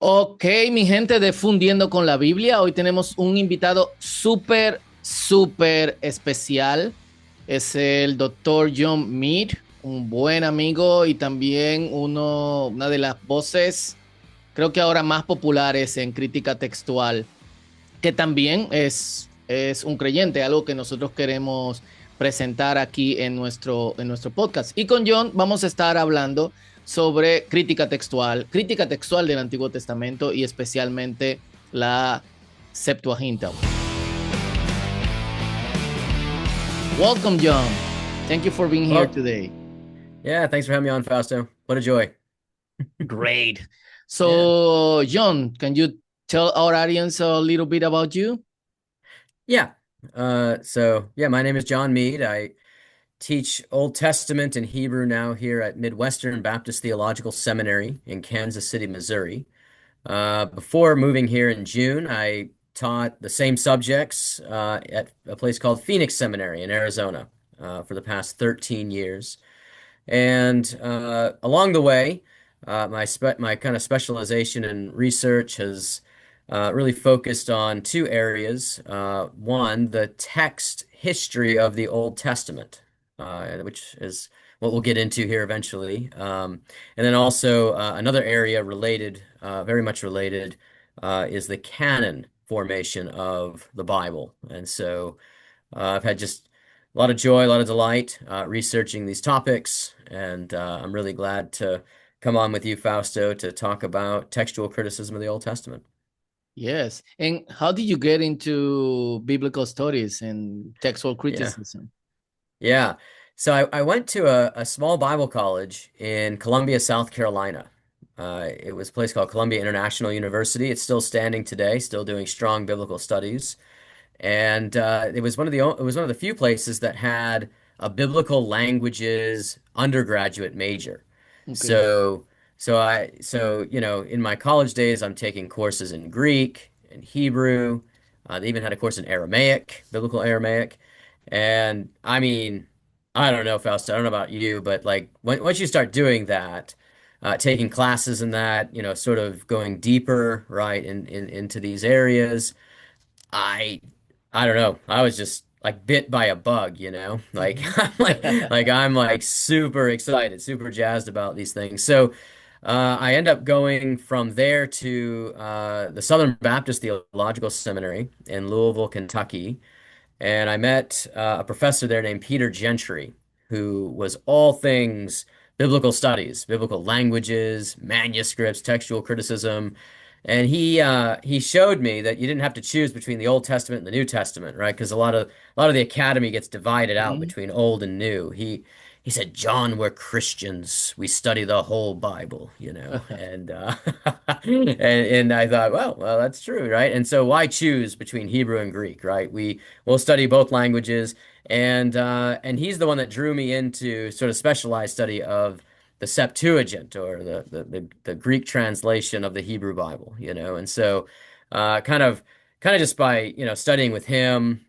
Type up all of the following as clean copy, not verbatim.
Ok, mi gente de Fundiendo con la Biblia, hoy tenemos un invitado súper especial. Es el doctor John Meade, un buen amigo y también una de las voces, creo que ahora más populares en crítica textual, que también es un creyente, algo que nosotros queremos presentar aquí en nuestro podcast. Y con John vamos a estar hablando sobre crítica textual del Antiguo Testamento y especialmente la Septuaginta. Welcome, John. Thank you for being here Well, today. yeah, thanks for having me on, Fausto. What a joy. Great. Yeah. So, John, can you tell our audience a little bit about you? Yeah. So my name is John Meade. I teach Old Testament and Hebrew now here at Midwestern Baptist Theological Seminary in Kansas City, Missouri. Before moving here in June, I taught the same subjects at a place called Phoenix Seminary in Arizona for the past 13 years. And along the way, my kind of specialization in research has really focused on two areas. One, the text history of the Old Testament, which is what we'll get into here eventually. And then also another area related, very much related, is the canon formation of the Bible. And so I've had just a lot of joy, a lot of delight researching these topics, and I'm really glad to come on with you, Fausto, to talk about textual criticism of the Old Testament. Yes. And how did you get into biblical studies and textual Yeah, criticism? yeah. So I went to a small Bible college in Columbia, South Carolina. It was a place called Columbia International University. It's still standing today, still doing strong biblical studies. And it was one of the few places that had a biblical languages undergraduate major. Okay. So in my college days, I'm taking courses in Greek and Hebrew. They even had a course in Aramaic, biblical Aramaic. And I mean, I don't know, Fausto, I don't know about you, but like once you start doing that, taking classes in that, sort of going deeper, right, into these areas. I I don't know. I was just like bit by a bug. Like Mhm. I'm like super excited, super jazzed about these things. So I end up going from there to the Southern Baptist Theological Seminary in Louisville, Kentucky, and I met a professor there named Peter Gentry, who was all things biblical studies, biblical languages, manuscripts, textual criticism. And he showed me that you didn't have to choose between the Old Testament and the New Testament, right? Because a lot of the academy gets divided out Mhm. between old and new. He said, John, we're Christians. We study the whole Bible. And and I thought, well, that's true, right? And so why choose between Hebrew and Greek, right? We'll study both languages, and he's the one that drew me into sort of specialized study of the Septuagint or the Greek translation of the Hebrew Bible. And so kind of just by studying with him,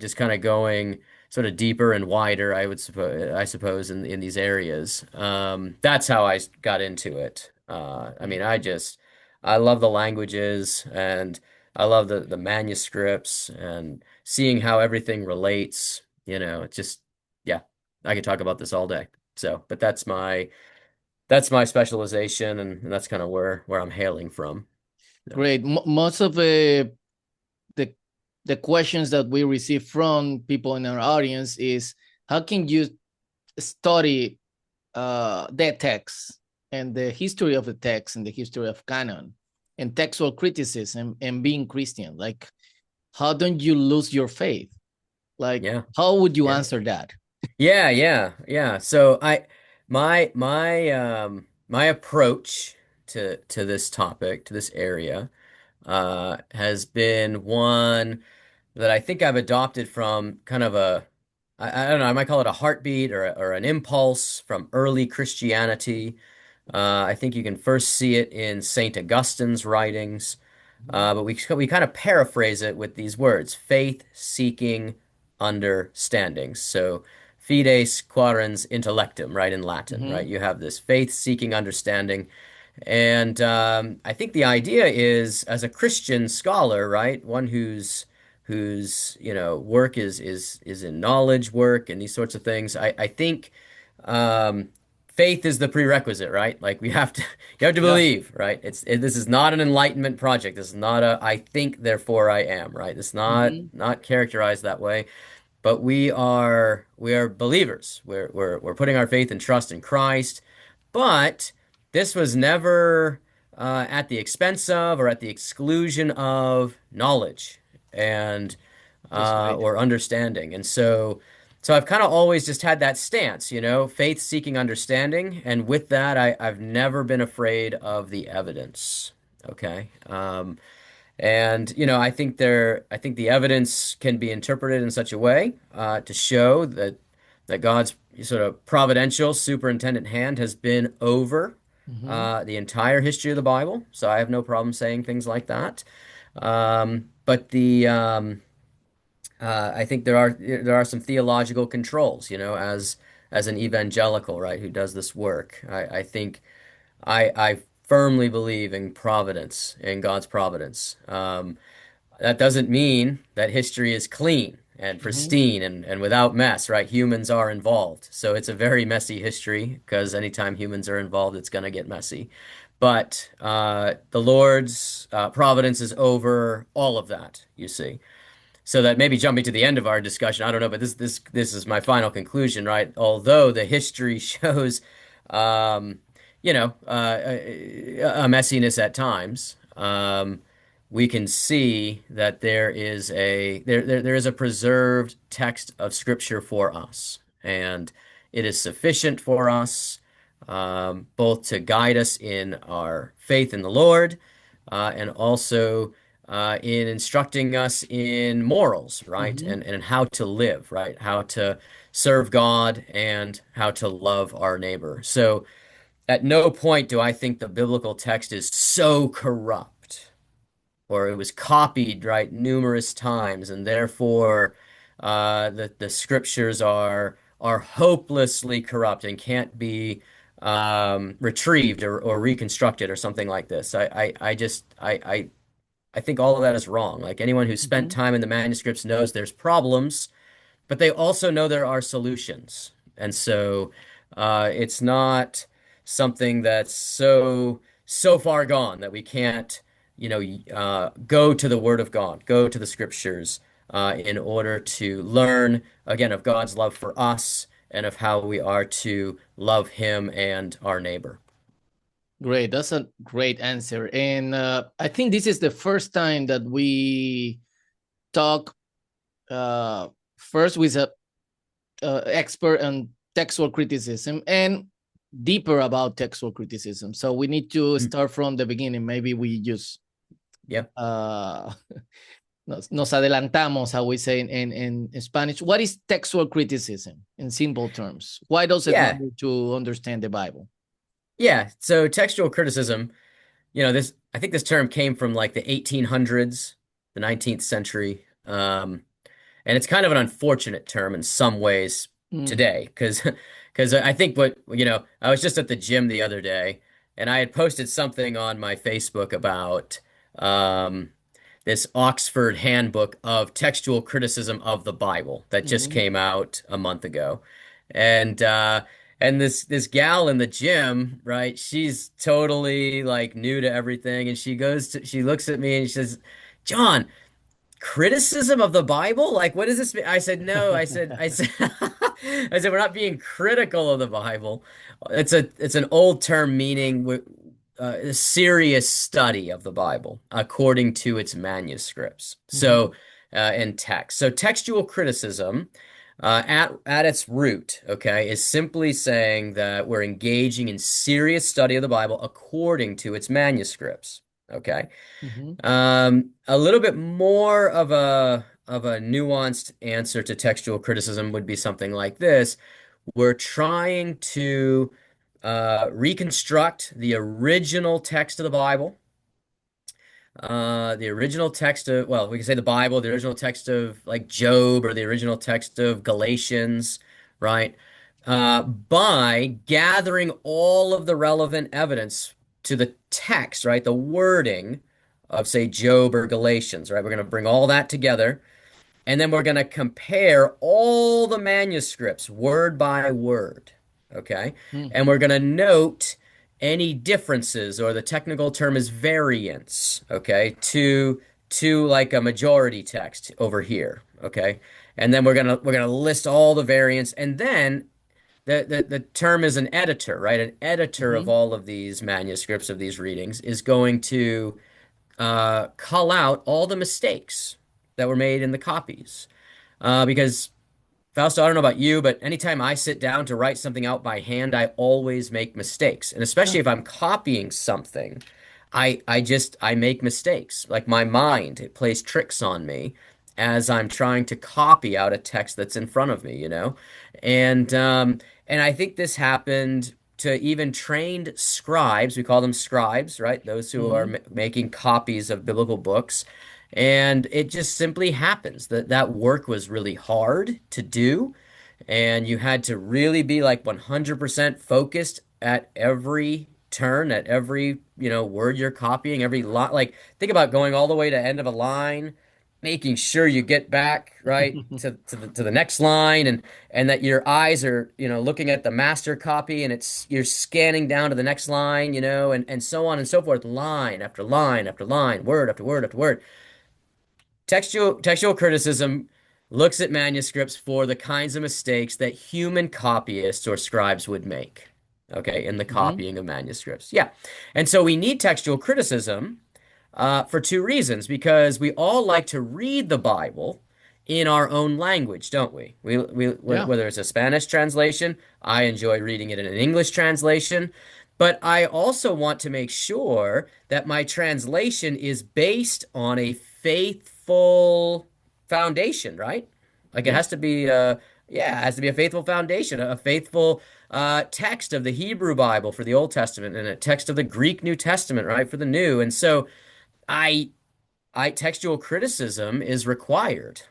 just kind of going sort of deeper and wider, I suppose in these areas. That's how I got into it. I mean, I love the languages, and I love the manuscripts and seeing how everything relates. It's just, yeah, I could talk about this all day. So, but that's my specialization, and that's kind of where I'm hailing from. So, Great. Most of the the questions that we receive from people in our audience is how can you study the text and the history of the text and the history of canon and textual criticism and being Christian? Like, how don't you lose your faith? Like, yeah, how would you yeah, answer that? yeah. So my approach to this topic, to this area, has been one that I think I've adopted from kind of I don't know, I might call it a heartbeat or an impulse from early Christianity. I think you can first see it in Saint Augustine's writings, but we kind of paraphrase it with these words: faith-seeking understandings. So fides quaerens intellectum, right, in Latin, Mm-hmm. right? You have this faith-seeking understanding. And I think the idea is, as a Christian scholar, right, one whose work is in knowledge work and these sorts of things. I think um, faith is the prerequisite, right? Like we have to you have to Yeah. believe, right? This is not an enlightenment project. This is not a I think therefore I am, right? It's Hmm. not characterized that way. But we are believers. We're putting our faith and trust in Christ. But this was never at the expense of or at the exclusion of knowledge and That's right. or understanding. And so I've kind of always just had that stance, faith seeking understanding. And with that, I've never been afraid of the evidence. Okay. And I think the evidence can be interpreted in such a way to show that God's sort of providential, superintendent hand has been over Hmm. the entire history of the Bible. So I have no problem saying things like that. But I think there are some theological controls, as an evangelical, right, who does this work. I think I firmly believe in providence, in God's providence. That doesn't mean that history is clean and Hmm. pristine and without mess, right? Humans are involved. So it's a very messy history because anytime humans are involved, it's going to get messy. But the Lord's providence is over all of that, you see. So that maybe jumping to the end of our discussion, I don't know, but this is my final conclusion, right? Although the history shows, um, a messiness at times, we can see that there is a preserved text of Scripture for us, and it is sufficient for us, both to guide us in our faith in the Lord, and also in instructing us in morals, right? Hmm. And how to live, right? How to serve God and how to love our neighbor. So at no point do I think the biblical text is so corrupt or it was copied, right, numerous times, and therefore the scriptures are hopelessly corrupt and can't be retrieved or reconstructed or something like this. I think all of that is wrong. Like anyone who's spent Hmm. time in the manuscripts knows there's problems, but they also know there are solutions. And so it's not something that's so far gone that we can't, go to the Word of God, go to the Scriptures in order to learn again of God's love for us and of how we are to love Him and our neighbor. Great. That's a great answer. And I think this is the first time that we talk uh, first with a expert on textual criticism and deeper about textual criticism. So we need to Mm. start from the beginning. Maybe we just Yeah. uh, nos adelantamos, how we say in Spanish. What is textual criticism in simple terms? Why does it Yeah. matter to understand the Bible? Yeah. So textual criticism, I think this term came from like the 1800s, the 19th century. And it's kind of an unfortunate term in some ways Mm. today because I think I was just at the gym the other day and I had posted something on my Facebook about um, this Oxford Handbook of Textual Criticism of the Bible that just Mm-hmm. came out a month ago. And this gal in the gym, right? She's totally like new to everything and she looks at me and she says, "John, criticism of the Bible? Like, what does this mean?" I said, no, I said, I said, we're not being critical of the Bible. It's an old term meaning a serious study of the Bible according to its manuscripts. Mm-hmm. So, in text. So textual criticism, at its root, okay, is simply saying that we're engaging in serious study of the Bible according to its manuscripts. Okay. Mm-hmm. A little bit more of a nuanced answer to textual criticism would be something like this. We're trying to reconstruct the original text of the Bible, the original text of, well, we can say the Bible, the original text of like Job or the original text of Galatians, right? By gathering all of the relevant evidence to the text, right? The wording of, say, Job or Galatians, right? We're going to bring all that together, and then we're going to compare all the manuscripts word by word, okay? Mm. And we're going to note any differences, or the technical term is variance, okay, to like a majority text over here, okay? And then we're gonna list all the variants, and then the term is an editor, right? An editor of Mhm. all of these manuscripts, of these readings, is going to call out all the mistakes that were made in the copies. Because Fausto, I don't know about you, but anytime I sit down to write something out by hand, I always make mistakes. And Yeah. especially if I'm copying something, I make mistakes. Like my mind, it plays tricks on me as I'm trying to copy out a text that's in front of me, you know? And I think this happened to even trained scribes. We call them scribes, right? Those who are Mhm. making copies of biblical books. And it just simply happens that that work was really hard to do. And you had to really be like 100% focused at every turn, at every, word you're copying, every line. Like, think about going all the way to end of a line, making sure you get back, right, to the next line, and that your eyes are, looking at the master copy, and you're scanning down to the next line, and so on and so forth, line after line after line, word after word after word. Textual criticism looks at manuscripts for the kinds of mistakes that human copyists or scribes would make, okay, in the Mhm. copying of manuscripts. Yeah. And so we need textual criticism for two reasons, because we all like to read the Bible in our own language, don't we? Yeah. Whether it's a Spanish translation, I enjoy reading it in an English translation, but I also want to make sure that my translation is based on a faithful foundation, right? Like it Yeah. has to be, yeah, it has to be a faithful foundation, a faithful text of the Hebrew Bible for the Old Testament, and a text of the Greek New Testament, right, for the New. And so I textual criticism is required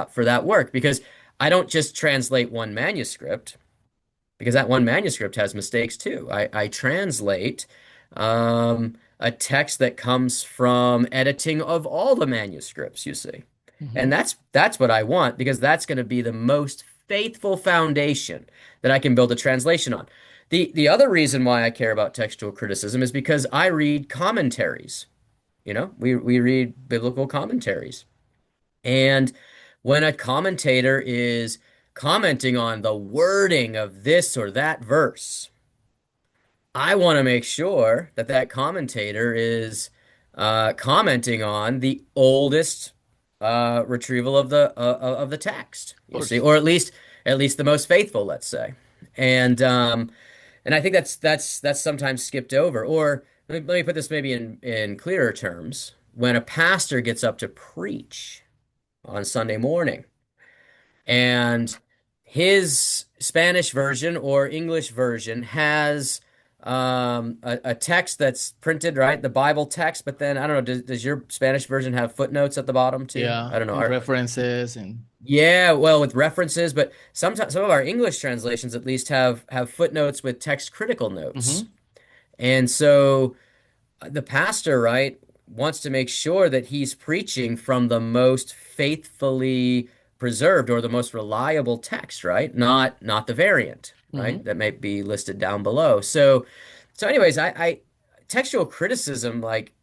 for that work, because I don't just translate one manuscript, because that one manuscript has mistakes too. I translate a text that comes from editing of all the manuscripts, you see. And Mhm. that's what I want, because that's going to be the most faithful foundation that I can build a translation on. The other reason why I care about textual criticism is because I read commentaries. We read biblical commentaries. And when a commentator is commenting on the wording of this or that verse, I want to make sure that that commentator is commenting on the oldest retrieval of the text, Of you see, course. or at least the most faithful, let's say. And I think that's sometimes skipped over. Or let me put this maybe in clearer terms. When a pastor gets up to preach on Sunday morning, and his Spanish version or English version has a text that's printed, right? The Bible text, but then I don't know, does your Spanish version have footnotes at the bottom too? Yeah. I don't know. And references and Yeah, well, with references, but sometimes some of our English translations at least have footnotes with text critical notes. Mhm. And so the pastor, right, wants to make sure that he's preaching from the most faithfully preserved, or the most reliable text, right? Not the variant, right? Mhm. That may be listed down below. So anyways, I textual criticism, like,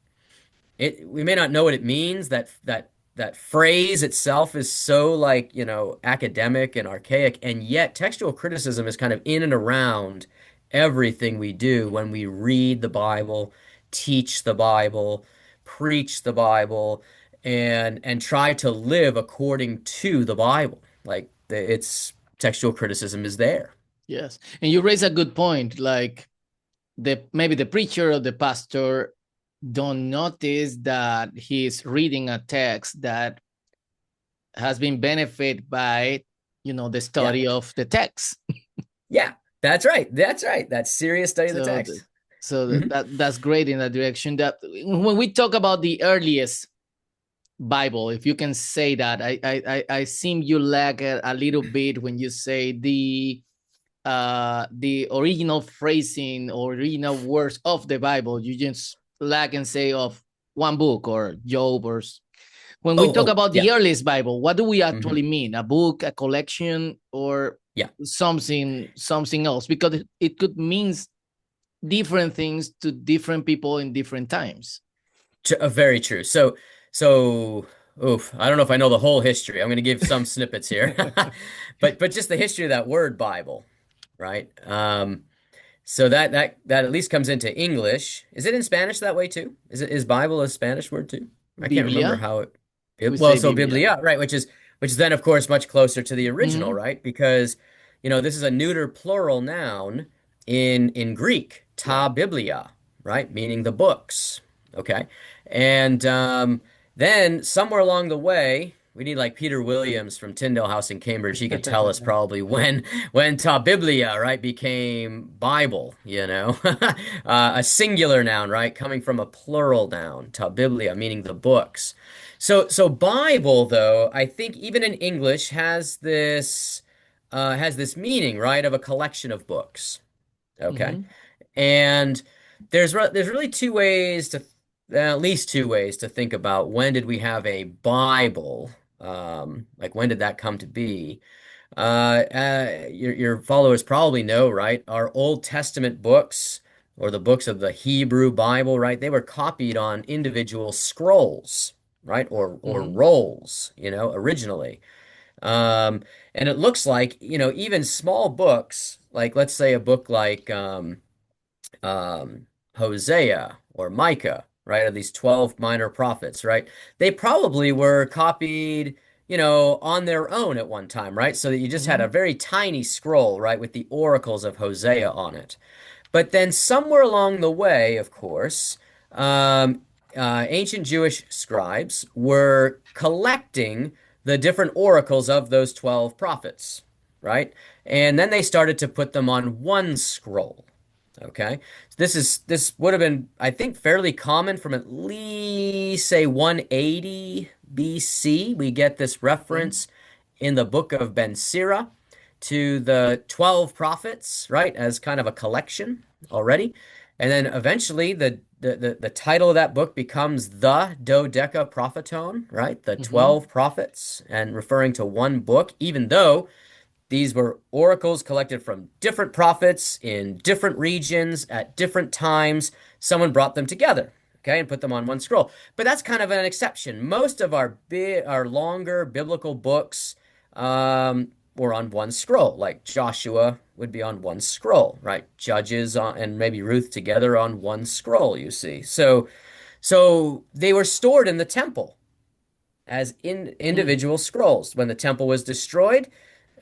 we may not know what it means. That phrase itself is so, like, academic and archaic, and yet textual criticism is kind of in and around everything we do when we read the Bible, teach the Bible, preach the Bible, and try to live according to the Bible. Like, it's textual criticism is there. Yes. And you raise a good point. Like maybe the preacher or the pastor don't notice that he's reading a text that has been benefit by, the Yeah. study of the text. Yeah. That's right. That's right. That's serious study of the So, text. so Mhm. that's great in that direction. That when we talk about the earliest Bible, if you can say that, I seem you lag a little bit when you say the the original phrasing or original words of the Bible. You just lack and say of one book or Job or when we talk about Yeah. the earliest Bible, what do we Hmm. actually mean? A book, a collection, or Yeah. something else? Because it could mean different things to different people in different times. Very true. So, oof, I don't know if I know the whole history. I'm going to give some snippets here, but just the history of that word Bible, right? So that at least comes into English. Is it in Spanish that way too? Is Bible a Spanish word too? I can't remember Biblia, how we well, say so Biblia. Biblia, right, which is then of course much closer to the original, Mm-hmm. right? Because this is a neuter plural noun in Greek, Yeah. ta biblia, right, meaning the books. Okay. And then somewhere along the way, we need like Peter Williams from Tyndale House in Cambridge. He could tell us probably when ta biblia, right, became Bible, a singular noun, right, coming from a plural noun, ta biblia, meaning the books. So Bible, though, I think even in English has this meaning, right, of a collection of books. Okay. Mm-hmm. And there's really two ways to at least two ways to think about when did we have a Bible? Like when did that come to be? Your followers probably know, right? Our Old Testament books or the books of the Hebrew Bible, right? They were copied on individual scrolls, right? Or Mm-hmm. rolls, originally. Um, and it looks like, even small books, like let's say a book like um, Hosea or Micah, right? Of these 12 minor prophets, right? They probably were copied, on their own at one time, right? So that you just had Mm-hmm. a very tiny scroll, right, with the oracles of Hosea on it. But then somewhere along the way, of course, um, ancient Jewish scribes were collecting the different oracles of those 12 prophets, right? And then they started to put them on one scroll. Okay. This would have been, I think, fairly common from at least say 180 BC. We get this Okay. reference in the book of Ben Sira to the 12 prophets, right, as kind of a collection already. And then eventually the title of that book becomes the Dodecapropheton, right? The Mm-hmm. 12 prophets, and referring to one book, even though these were oracles collected from different prophets in different regions at different times. Someone brought them together, okay, and put them on one scroll. But that's kind of an exception. Most of our longer biblical books were on one scroll, like Joshua would be on one scroll, right? Judges and maybe Ruth together on one scroll, you see. So they were stored in the temple as Mm. individual scrolls. When the temple was destroyed,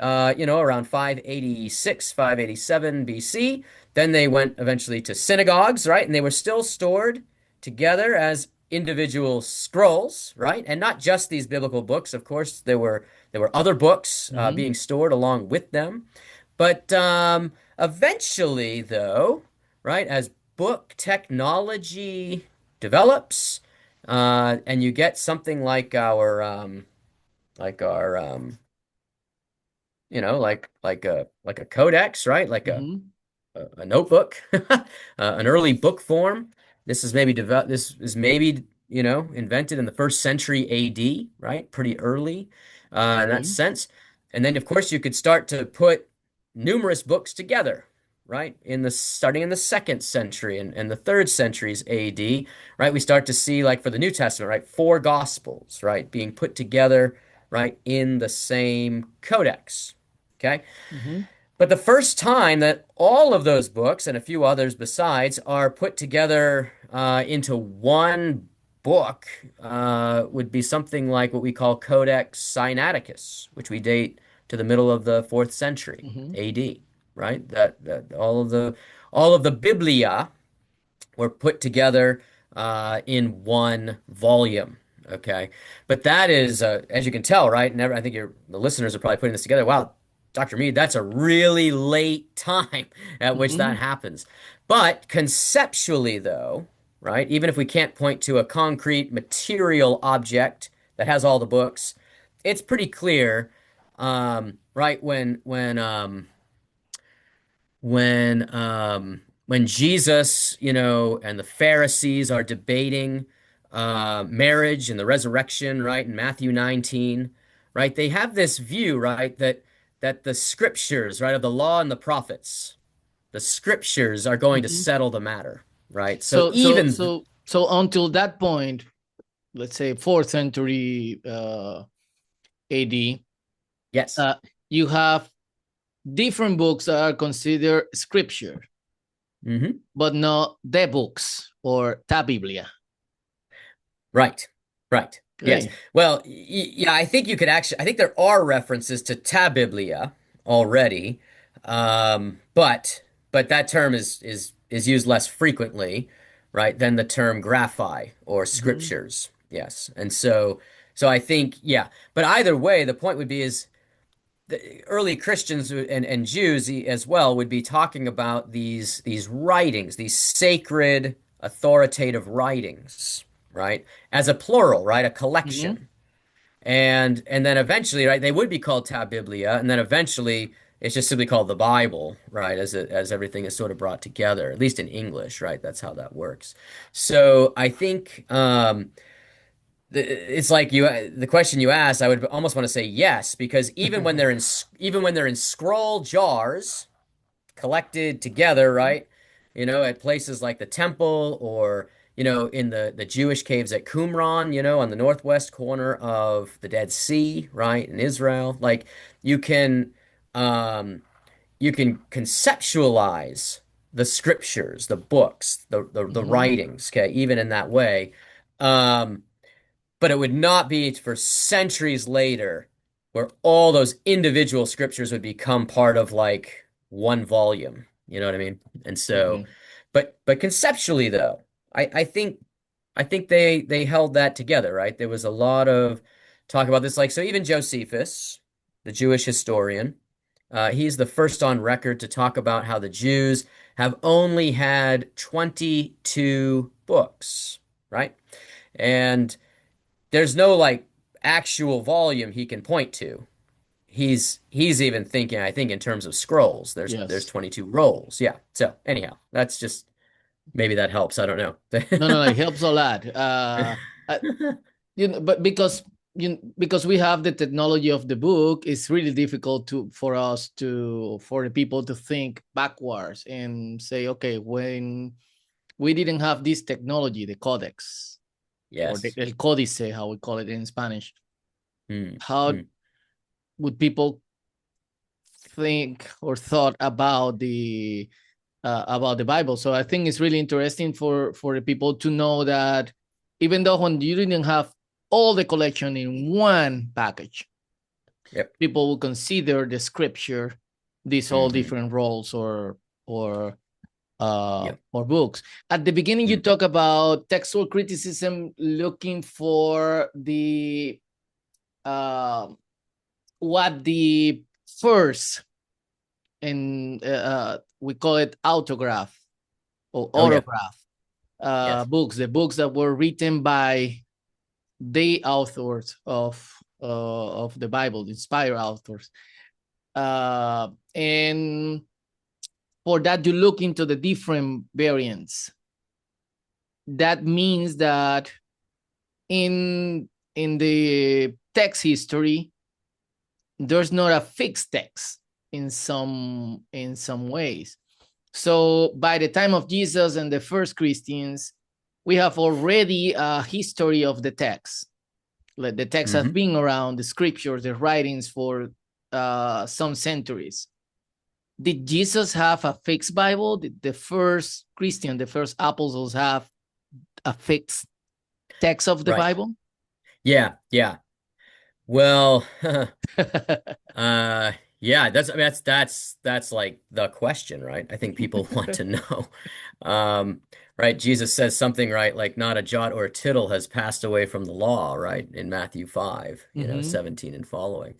around 586, 587 BC. Then they went eventually to synagogues, right? And they were still stored together as individual scrolls, right? And not just these biblical books, of course. There were other books Mm-hmm. being stored along with them. But eventually, though, right, as book technology develops, and you get something like our like a codex, right? Like a Mm-hmm. a notebook, an early book form. This is maybe invented in the first century AD, right? Pretty early in that Okay. sense. And then of course you could start to put numerous books together, right? Starting in the second century and the third centuries AD, right? We start to see, like for the New Testament, right, four gospels, right, being put together, right, in the same codex. Okay. Mm-hmm. But the first time that all of those books and a few others besides are put together into one book would be something like what we call Codex Sinaiticus, which we date to the middle of the fourth century Mm-hmm. AD, right? That all of the Biblia were put together in one volume. Okay, but that is, as you can tell, right? And I think the listeners are probably putting this together. Wow, Dr. Meade, that's a really late time at which Mm-hmm. that happens. But conceptually, though, right? Even if we can't point to a concrete material object that has all the books, it's pretty clear, right? When when Jesus, and the Pharisees are debating marriage and the resurrection, right, in Matthew 19, right? They have this view, right, that the scriptures, right, of the law and the prophets, the scriptures are going to Mhm. settle the matter, right? So So so even so so until that point, let's say fourth century AD, yes. uh, you have different books that are considered scripture, Hmm. but not the books or ta Biblia. Right. Right. Yes. Okay. Well, yeah, I think there are references to ta Biblia already. But that term is used less frequently, right, than the term graphi or Mhm. scriptures. Yes. And so I think, yeah. But either way, the point would be is the early Christians and Jews as well would be talking about these writings, these sacred, authoritative writings, right? As a plural, right? A Mhm. collection. And then eventually, right, they would be called tab biblia, and then eventually it's just simply called the Bible, right? As everything is sort of brought together, at least in English, right? That's how that works. So I think it's like the question you asked, I would almost want to say yes, because even when they're in scroll jars collected together, right? At places like the temple, or in the Jewish caves at Qumran, on the northwest corner of the Dead Sea, right, in Israel. Like you can um you can conceptualize the scriptures, the books, the Mhm. writings, okay, even in that way. Um but it would not be for centuries later where all those individual scriptures would become part of like one volume. You know what I mean? And so, Okay. but conceptually though, I think they held that together, right? There was a lot of talk about this, like so even Josephus, the Jewish historian, he's the first on record to talk about how the Jews have only had 22 books, right? And there's no like actual volume he can point to. He's even thinking, I think, in terms of scrolls. There's Yes. 22 rolls. Yeah. So anyhow, that's just maybe that helps. I don't know. No, no, no, it helps a lot. Uh, but because we have the technology of the book, it's really difficult for the people to think backwards and say, okay, when we didn't have this technology, the codex or the Yes. el códice, how we call it in Spanish, Hmm. how Hmm. would people think or thought about the Bible? So I think it's really interesting for the people to know that even though when you didn't have all the collection in one package, Yep. people will consider the scripture these all Hmm. different roles or Yep. or books. At the beginning, you Hmm. talk about textual criticism, looking for the what the first and we call it autograph or Oh yeah. autograph Yes. books, the books that were written by the authors of the Bible, the inspired authors. And for that, you look into the different variants. That means that in the text history, there's not a fixed text in some ways. So by the time of Jesus and the first Christians, we have already a history of the text. Like the text has Hmm. been around, the scriptures, the writings for some centuries. Did Jesus have a fixed Bible? Did the first Christian, the first apostles have a fixed text of the Right. Bible? Yeah. Yeah. Well, Uh, yeah, that's I mean that's like the question, right? I think people want to know. Um, right, Jesus says something, right, like not a jot or a tittle has passed away from the law, right, in Matthew 5, Mm-hmm. 17 and following.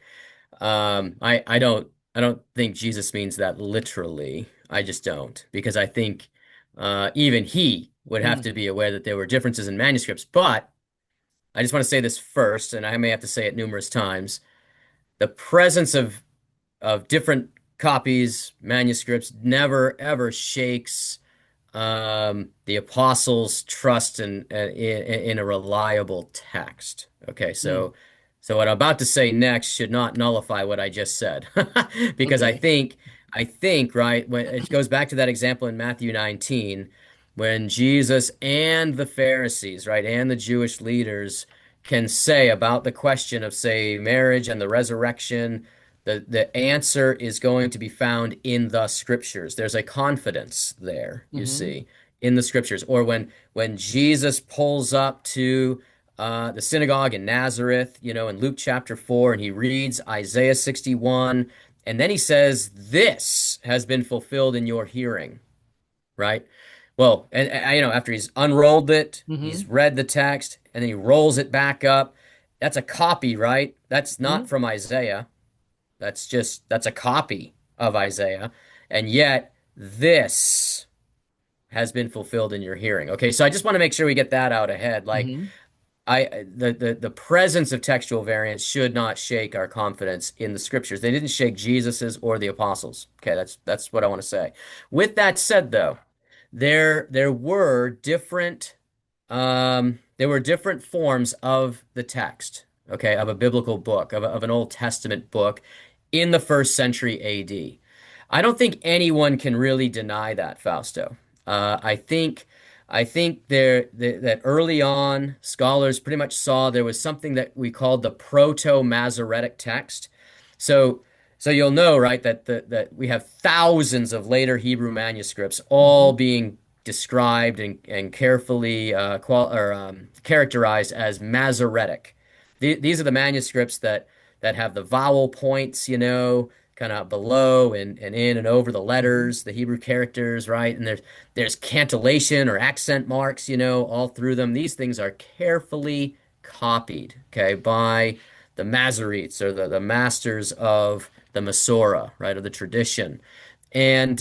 I don't think Jesus means that literally. I just don't, because I think even he would have Mm. to be aware that there were differences in manuscripts. But I just want to say this first, and I may have to say it numerous times. The presence of different copies, manuscripts, never ever shakes the apostles' trust in a reliable text. Okay, Mm, so what I'm about to say next should not nullify what I just said, because okay. I think right when it goes back to that example in Matthew 19, when Jesus and the Pharisees, right, and the Jewish leaders can say about the question of, say, marriage and the resurrection. The answer is going to be found in the scriptures. There's a confidence there, you Hmm. see, in the scriptures. Or when Jesus pulls up to the synagogue in Nazareth, in Luke chapter 4, and he reads Isaiah 61, and then he says, "This has been fulfilled in your hearing," right? Well, and after he's unrolled it, he's Hmm. read the text, and then he rolls it back up. That's a copy, right? That's not Hmm. from Isaiah. That's a copy of Isaiah. And yet this has been fulfilled in your hearing. Okay, so I just want to make sure we get that out ahead. Like Hmm. the presence of textual variants should not shake our confidence in the scriptures. They didn't shake Jesus's or the apostles. Okay, that's what I want to say. With that said, though, there were different forms of the text, okay, of a biblical book, of an Old Testament book in the first century AD. I don't think anyone can really deny that, Fausto. I think that early on, scholars pretty much saw there was something that we called the Proto-Masoretic text. So, so you'll know, right, that we have thousands of later Hebrew manuscripts all Hmm. being described and carefully characterized as Masoretic. These are the manuscripts that have the vowel points, kind of below and in and over the Hmm. letters, the Hebrew characters, right? And there's cantillation or accent marks, all through them. These things are carefully copied, okay, by the Masoretes or the masters of the Masorah, right, of the tradition. And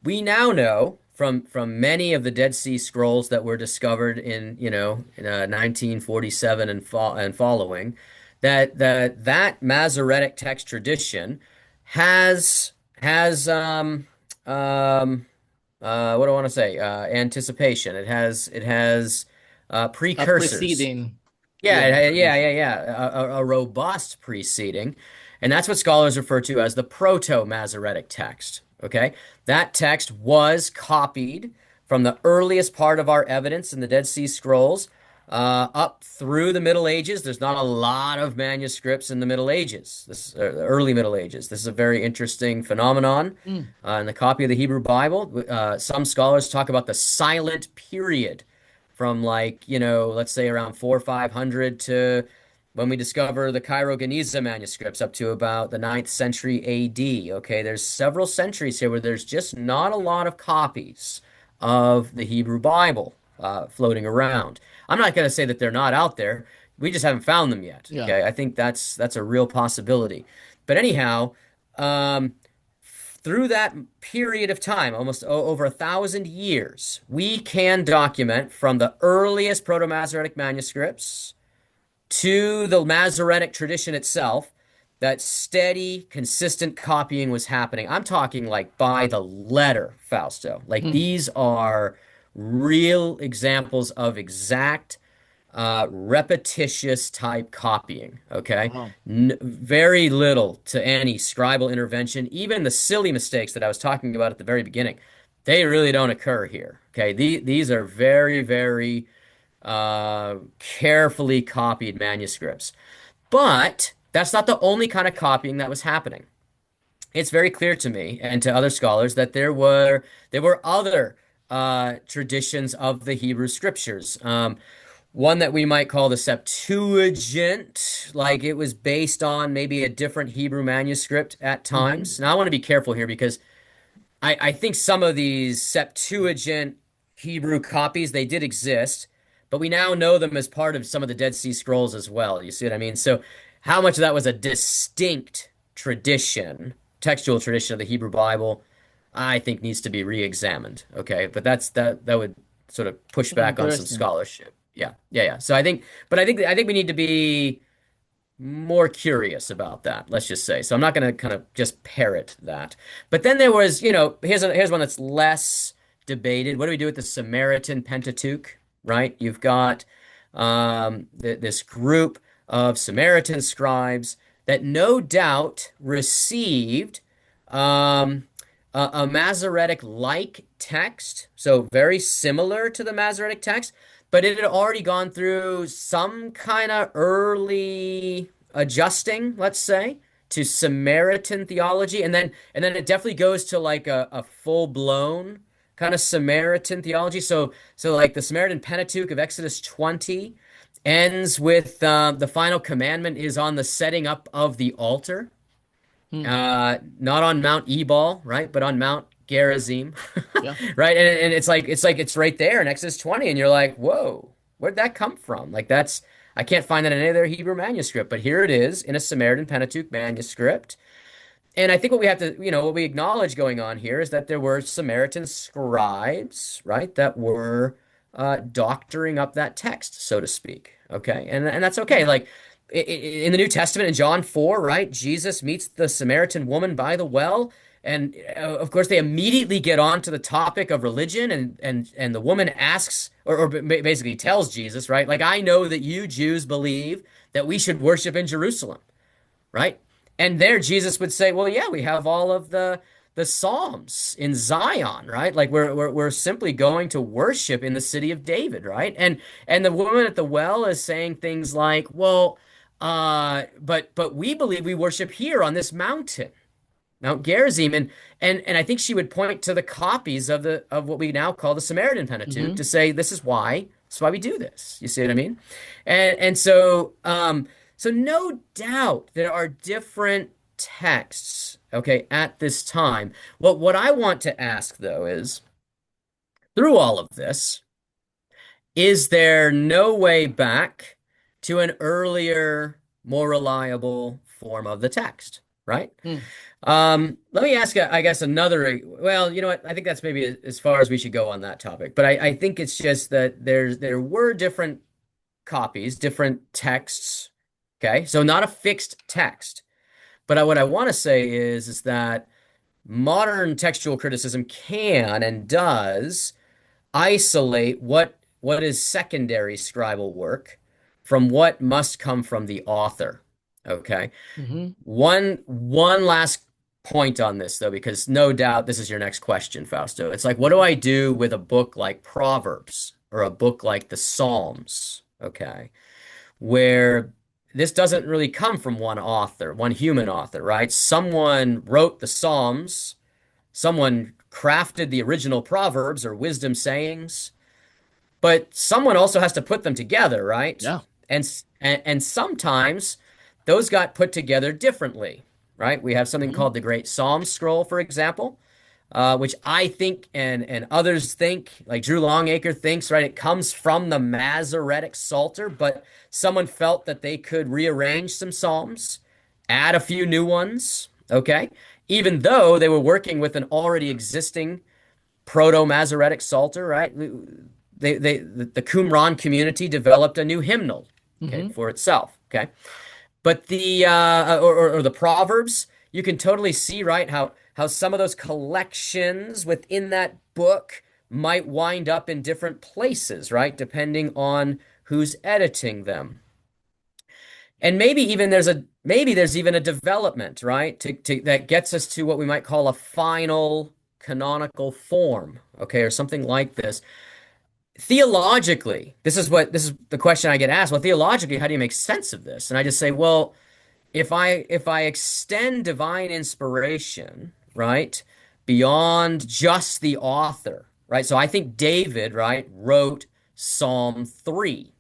we now know from many of the Dead Sea Scrolls that were discovered in 1947 and following that Masoretic text tradition has what do I want to say, anticipation. It has A precursors. preceding, Yeah, yeah, tradition. a robust preceding. And that's what scholars refer to as the Proto-Masoretic text. Okay? That text was copied from the earliest part of our evidence in the Dead Sea Scrolls up through the Middle Ages. There's not a lot of manuscripts in the Middle Ages, the early Middle Ages. This is a very interesting phenomenon. Mm. In the copy of the Hebrew Bible, some scholars talk about the silent period from, like, let's say around 4 or 500 to when we discover the Cairo Geniza manuscripts up to about the ninth century AD. Okay, there's several centuries here where there's just not a lot of copies of the Hebrew Bible floating around. I'm not going to say that they're not out there. We just haven't found them yet. Yeah. Okay, I think that's a real possibility. But anyhow, um, through that period of time, almost over 1,000 years, we can document from the earliest Proto-Masoretic manuscripts to the Masoretic tradition itself that steady, consistent copying was happening. I'm talking like by the letter, Fausto. Like Mm. these are real examples of exact repetitious type copying. Okay, Wow. very little to any scribal intervention. Even the silly mistakes that I was talking about at the very beginning, they really don't occur here. Okay, these are very, very carefully copied manuscripts. But that's not the only kind of copying that was happening. It's very clear to me and to other scholars that there were other traditions of the Hebrew Scriptures. One that we might call the Septuagint, like it was based on maybe a different Hebrew manuscript at Hmm. times. Now, I want to be careful here because I think some of these Septuagint Hebrew copies, they did exist, but we now know them as part of some of the Dead Sea Scrolls as well. You see what I mean? So, how much of that was a distinct tradition, textual tradition of the Hebrew Bible, I think needs to be re-examined. Okay, but that would sort of push back on some Interesting. scholarship. Yeah, yeah, yeah. So I think, but I think we need to be more curious about that, let's just say. So I'm not going to kind of just parrot that. But then there was, here's one that's less debated. What do we do with the Samaritan Pentateuch, right? You've got this group of Samaritan scribes that no doubt received a Masoretic-like text, so very similar to the Masoretic text, but it had already gone through some kind of early adjusting, let's say, to Samaritan theology, and then it definitely goes to like a full-blown kind of Samaritan theology. So like the Samaritan Pentateuch of Exodus 20 ends with the final commandment is on the setting up of the altar. Hmm. Not on Mount Ebal, right, but on Mount Gerizim, Yeah. right? And it's right there in Exodus 20, and you're like, whoa, where'd that come from? Like I can't find that in any other Hebrew manuscript, but here it is in a Samaritan Pentateuch manuscript. And I think what we have to, what we acknowledge going on here is that there were Samaritan scribes, right, that were doctoring up that text, so to speak. Okay, and that's okay. Like in the New Testament, in John 4, right, Jesus meets the Samaritan woman by the well, and of course they immediately get on to the topic of religion, and the woman asks, or basically tells Jesus, right, like I know that you Jews believe that we should worship in Jerusalem, right? And there Jesus would say, well, yeah, we have all of the Psalms in Zion, right? Like we're simply going to worship in the city of David, right? And the woman at the well is saying things like, well, but we believe we worship here on this mountain, Mount Gerizim, and I think she would point to the copies of what we now call the Samaritan Pentateuch Hmm. to say this is why we do this. You see what I mean? And so so no doubt there are different texts, okay, at this time. What I want to ask though is through all of this, is there no way back to an earlier, more reliable form of the text, right? Hmm. Let me ask, I guess, another. Well, you know what? I think that's maybe as far as we should go on that topic. But I think it's just that there were different copies, different texts. Okay, so not a fixed text. But what I want to say is that modern textual criticism can and does isolate what is secondary scribal work from what must come from the author. Okay. Hmm. One last point on this though, because no doubt this is your next question, Fausto. It's like, what do I do with a book like Proverbs or a book like the Psalms? Okay, where this doesn't really come from one author, one human author, right? Someone wrote the Psalms, someone crafted the original Proverbs or wisdom sayings, but someone also has to put them together, right? Yeah. And sometimes those got put together differently, right? We have something Hmm. called the Great Psalm Scroll, for example, which I think and others think, like Drew Longacre thinks, right? It comes from the Masoretic Psalter, but someone felt that they could rearrange some psalms, add a few new ones, okay? Even though they were working with an already existing Proto-Masoretic Psalter, right? The Qumran community developed a new hymnal, okay, Hmm. for itself, okay? But the or the Proverbs, you can totally see, right, how some of those collections within that book might wind up in different places, right, depending on who's editing them. And maybe there's even a development, right, to that gets us to what we might call a final canonical form, okay, or something like this. Theologically, this is the question I get asked. Well, theologically, how do you make sense of this? And I just say, well, if I extend divine inspiration, right, beyond just the author, right? So I think David, right, wrote Psalm 3,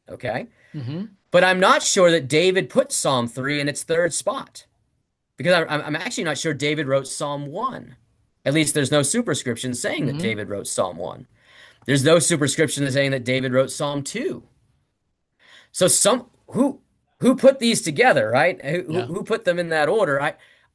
okay? Hmm. But I'm not sure that David put Psalm 3 in its third spot because I'm actually not sure David wrote Psalm 1. At least there's no superscription saying that Hmm. David wrote Psalm 1. There's no superscription saying that David wrote Psalm 2. So who put these together, right? Yeah. Who put them in that order?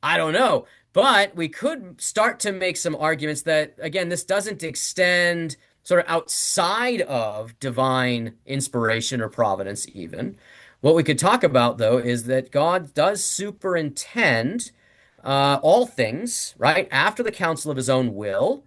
I don't know. But we could start to make some arguments that again, this doesn't extend sort of outside of divine inspiration or providence even, What we could talk about, though, is that God does superintend all things, right, after the counsel of his own will.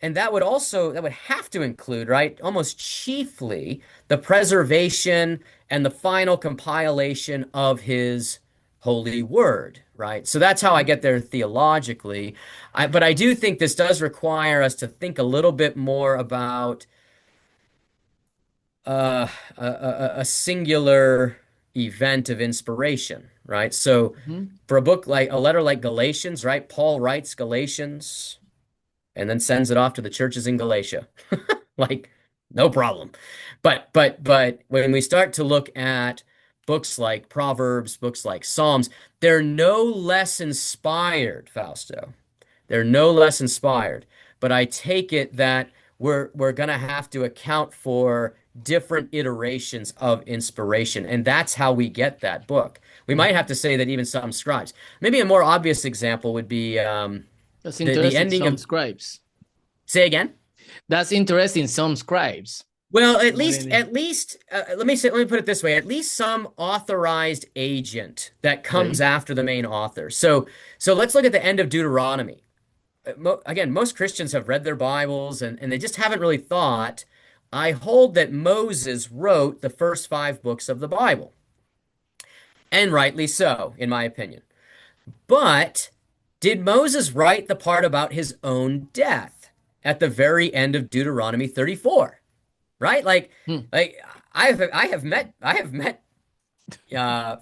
And that would have to include, right, almost chiefly the preservation and the final compilation of his holy word, right? So that's how I get there theologically. But I do think this does require us to think a little bit more about a singular event of inspiration, right? So Mhm. for a book like a letter like Galatians, right? Paul writes Galatians and then sends it off to the churches in Galatia. Like, no problem. But when we start to look at books like Proverbs, books like Psalms, they're no less inspired, Fausto. They're no less inspired. But I take it that we're gonna have to account for different iterations of inspiration, and that's how we get that book. We might have Mhm. to say that even some scribes. Maybe a more obvious example would be That's the interesting. ending Some of. scribes. Say again. That's interesting. Some scribes. Well, Not any. let me put it this way, at least some authorized agent that comes Okay. after the main author. So let's look at the end of Deuteronomy. Again, most Christians have read their Bibles and they just haven't really thought. I hold that Moses wrote the first five books of the Bible, and rightly so, in my opinion. But did Moses write the part about his own death at the very end of Deuteronomy 34? Right? Hmm. Like I have met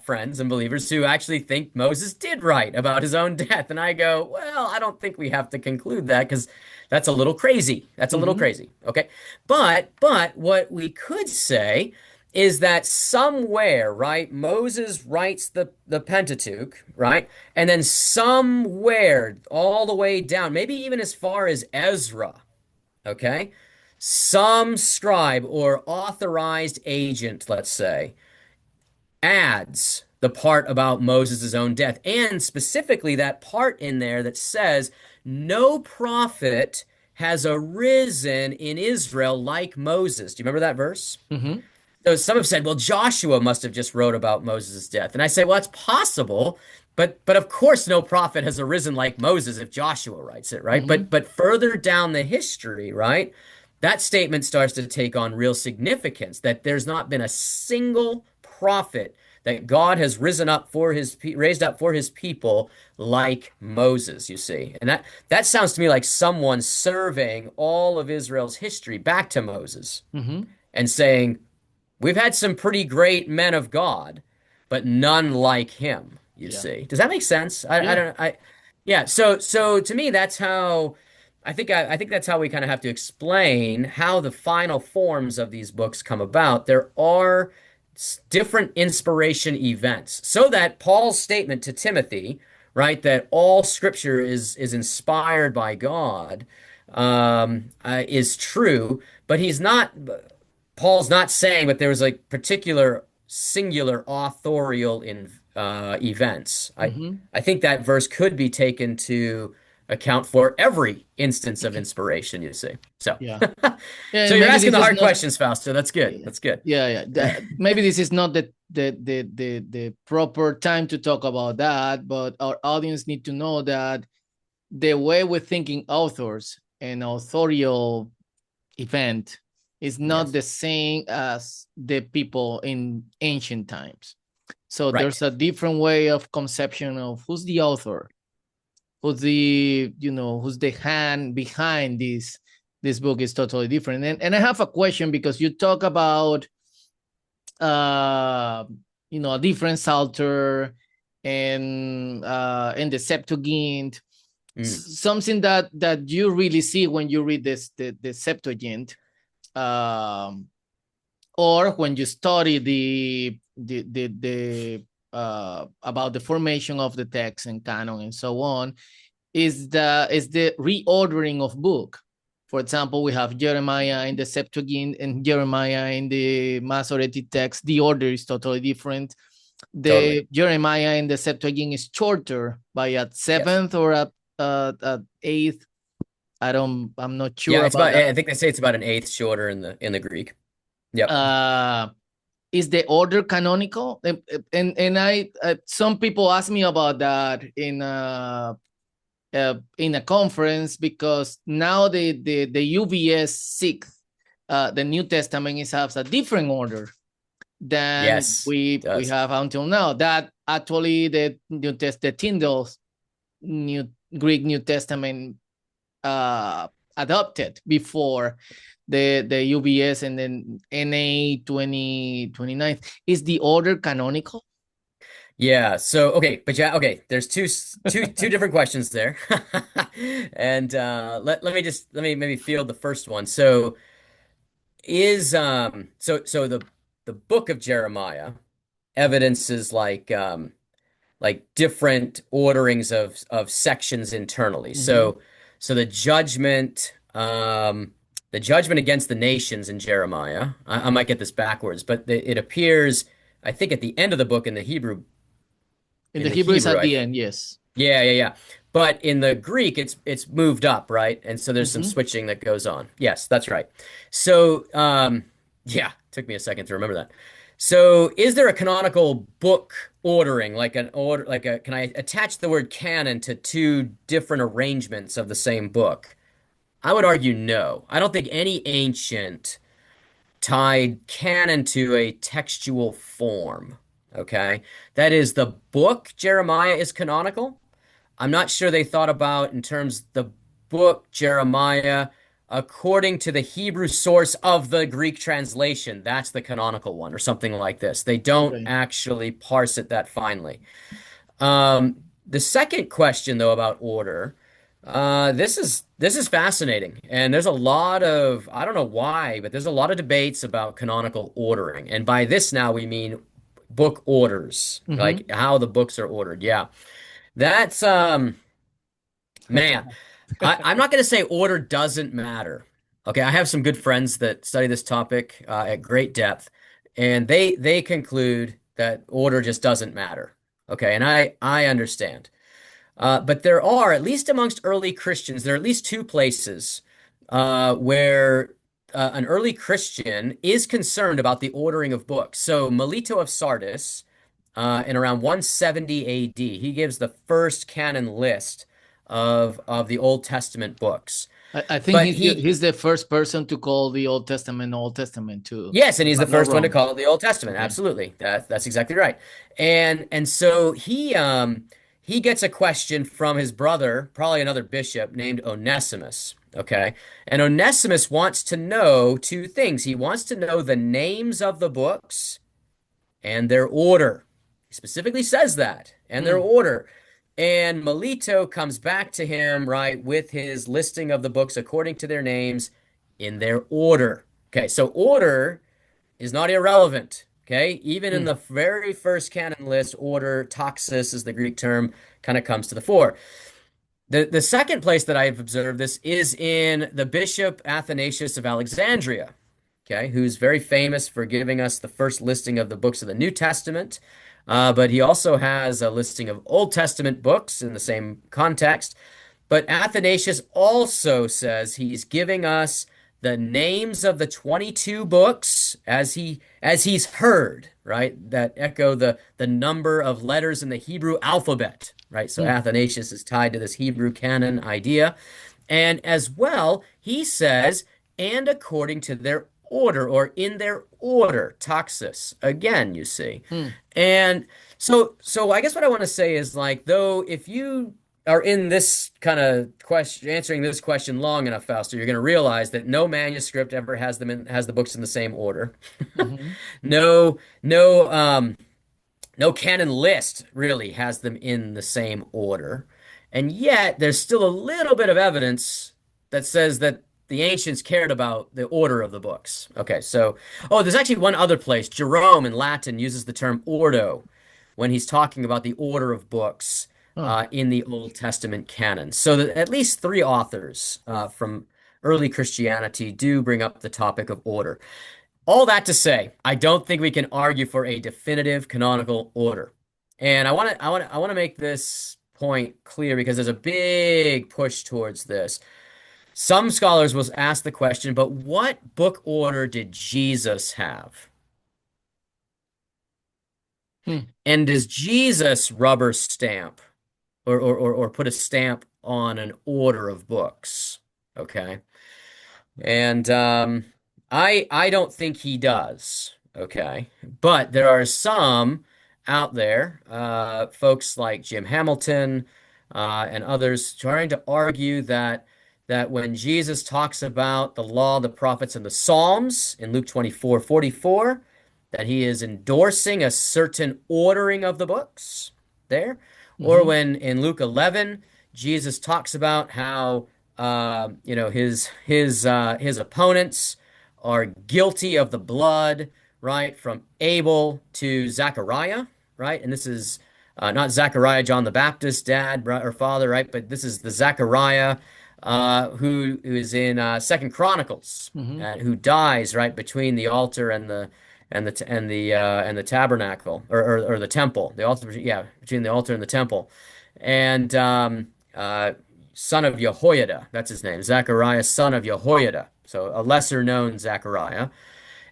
friends and believers who actually think Moses did write about his own death, and I go, well, I don't think we have to conclude that because that's a little crazy. That's a little Hmm. crazy. Okay, but what we could say is that somewhere, right, Moses writes the Pentateuch, right, and then somewhere all the way down, maybe even as far as Ezra. Okay. Some scribe or authorized agent, let's say, adds the part about Moses' own death, and specifically that part in there that says, no prophet has arisen in Israel like Moses. Do you remember that verse? Hmm. So some have said, well, Joshua must have just wrote about Moses' death. And I say, well, it's possible, but of course no prophet has arisen like Moses if Joshua writes it, right? Hmm. But further down the history, right? That statement starts to take on real significance that there's not been a single prophet that God has raised up for his people like Moses, you see. And that sounds to me like someone surveying all of Israel's history back to Moses Hmm. and saying, we've had some pretty great men of God, but none like him, you Yeah. see. Does that make sense? I Yeah. don't yeah, so to me that's how I think that's how we kind of have to explain how the final forms of these books come about. There are different inspiration events so that Paul's statement to Timothy, right, that all scripture is inspired by God, is true, but Paul's not saying that there was like particular singular authorial in events. Hmm. I think that verse could be taken to account for every instance of inspiration, you see. So Yeah. Yeah. so And you're maybe asking this the is hard not. questions, Fausto. That's good. Yeah. That's good. Yeah. Yeah. Maybe this is not the proper time to talk about that, but our audience need to know that the way we're thinking authors and authorial event is not Yes. the same as the people in ancient times. So Right. there's a different way of conception of who's the author, who's the hand behind this book is totally different. And I have a question because you talk about uh a different Psalter and the Septuagint, Mm. something that you really see when you read the Septuagint, um, or when you study the about the formation of the text and canon and so on, is the reordering of book. For example, we have Jeremiah in the Septuagint and Jeremiah in the Masoretic text. The order is totally different. Totally. The Jeremiah in the Septuagint is shorter by a Yes. seventh or a eighth. I'm not Yeah, sure it's about about that. I think they say it's about an eighth shorter in the Greek. Yep. Uh, is the order canonical? And I some people ask me about that in a conference, because now the UVS 6, the New Testament, has a different order than Yes, it we does. have until now. That actually the Tyndale's New Greek New Testament adopted before the UBS and then NA 2029. Is the order canonical? Yeah. So okay, but yeah, okay. There's two different questions there, and let me maybe field the first one. So so the book of Jeremiah evidences like different orderings of sections internally. Mm-hmm. So the judgment against the nations in Jeremiah, I might get this backwards, but it appears, I think, at the end of the book in the Hebrew. In In the the Hebrew is Hebrew, at the end, yes. yeah. But in the Greek, it's moved up, right? And so there's some Mm-hmm. switching that goes on. Yes, that's right. So, yeah, took me a second to remember that. So, is there a canonical book ordering, like an order, can I attach the word canon to two different arrangements of the same book? I would argue no. I don't think any ancient tied canon to a textual form. Okay. That is, the book Jeremiah is canonical. I'm not sure they thought about in terms the book Jeremiah according to the Hebrew source of the Greek translation. That's the canonical one or something like this. They don't Okay. actually parse it that finely. The second question though about order, this is fascinating, and there's a lot of, I don't know why, but there's a lot of debates about canonical ordering, and by this now we mean book orders, Mm-hmm. like how the books are ordered. Yeah, that's man, I'm not going to say order doesn't matter. Okay, I have some good friends that study this topic at great depth, and they conclude that order just doesn't matter. Okay, and I understand. But there are, at least amongst early Christians, there are at least two places where an early Christian is concerned about the ordering of books. So Melito of Sardis, in around 170 AD, he gives the first canon list of the Old Testament books. I think But he he's the first person to call the Old Testament too, Yes, and if he's the I'm not first one to wrong. call it the Old Testament. Okay. Absolutely. That's exactly right. And so he gets a question from his brother, probably another bishop named Onesimus. Okay. And Onesimus wants to know two things. He wants to know the names of the books and their order. He specifically says that, and their Hmm. order. And Melito comes back to him, right, with his listing of the books according to their names in their order. Okay, so order is not irrelevant. Okay, even in Hmm. the very first canon list, order, taxis is the Greek term, kind of comes to the fore. The second place that I've observed this is in the Bishop Athanasius of Alexandria, okay, who's very famous for giving us the first listing of the books of the New Testament. But he also has a listing of Old Testament books in the same context. But Athanasius also says he's giving us the names of the 22 books as he's heard, right? That echo the number of letters in the Hebrew alphabet, right? So Hmm. Athanasius is tied to this Hebrew canon idea. And as well, he says, and according to their order or in their order, taxis. Again, you see. Hmm. And so I guess what I want to say is like, though, if you are in this kind of question, answering this question long enough, Fausto, you're going to realize that no manuscript ever has the books in the same order. Mm-hmm. No, no canon list really has them in the same order. And yet there's still a little bit of evidence that says that the ancients cared about the order of the books. Okay, so, oh, there's actually one other place. Jerome in Latin uses the term ordo when he's talking about the order of books Oh. in the Old Testament canon. So that at least three authors from early Christianity do bring up the topic of order. All that to say, I don't think we can argue for a definitive canonical order. And I want to make this point clear because there's a big push towards this. Some scholars will ask the question, but what book order did Jesus have? Hmm. And does Jesus rubber stamp or put a stamp on an order of books? Okay. And I don't think he does. Okay. But there are some out there, folks like Jim Hamilton and others trying to argue that when Jesus talks about the law, the prophets, and the Psalms in Luke 24:44, that he is endorsing a certain ordering of the books there. Or Hmm. when in Luke 11, Jesus talks about how his opponents are guilty of the blood, right, from Abel to Zechariah, right, and this is not Zechariah, John the Baptist, dad or father, right, but this is the Zechariah who is in Second Chronicles, Hmm. who dies right between the altar and the tabernacle or the temple, the altar, yeah, between the altar and the temple, and son of Jehoiada. That's his name. Zechariah, son of Jehoiada. So a lesser known Zechariah.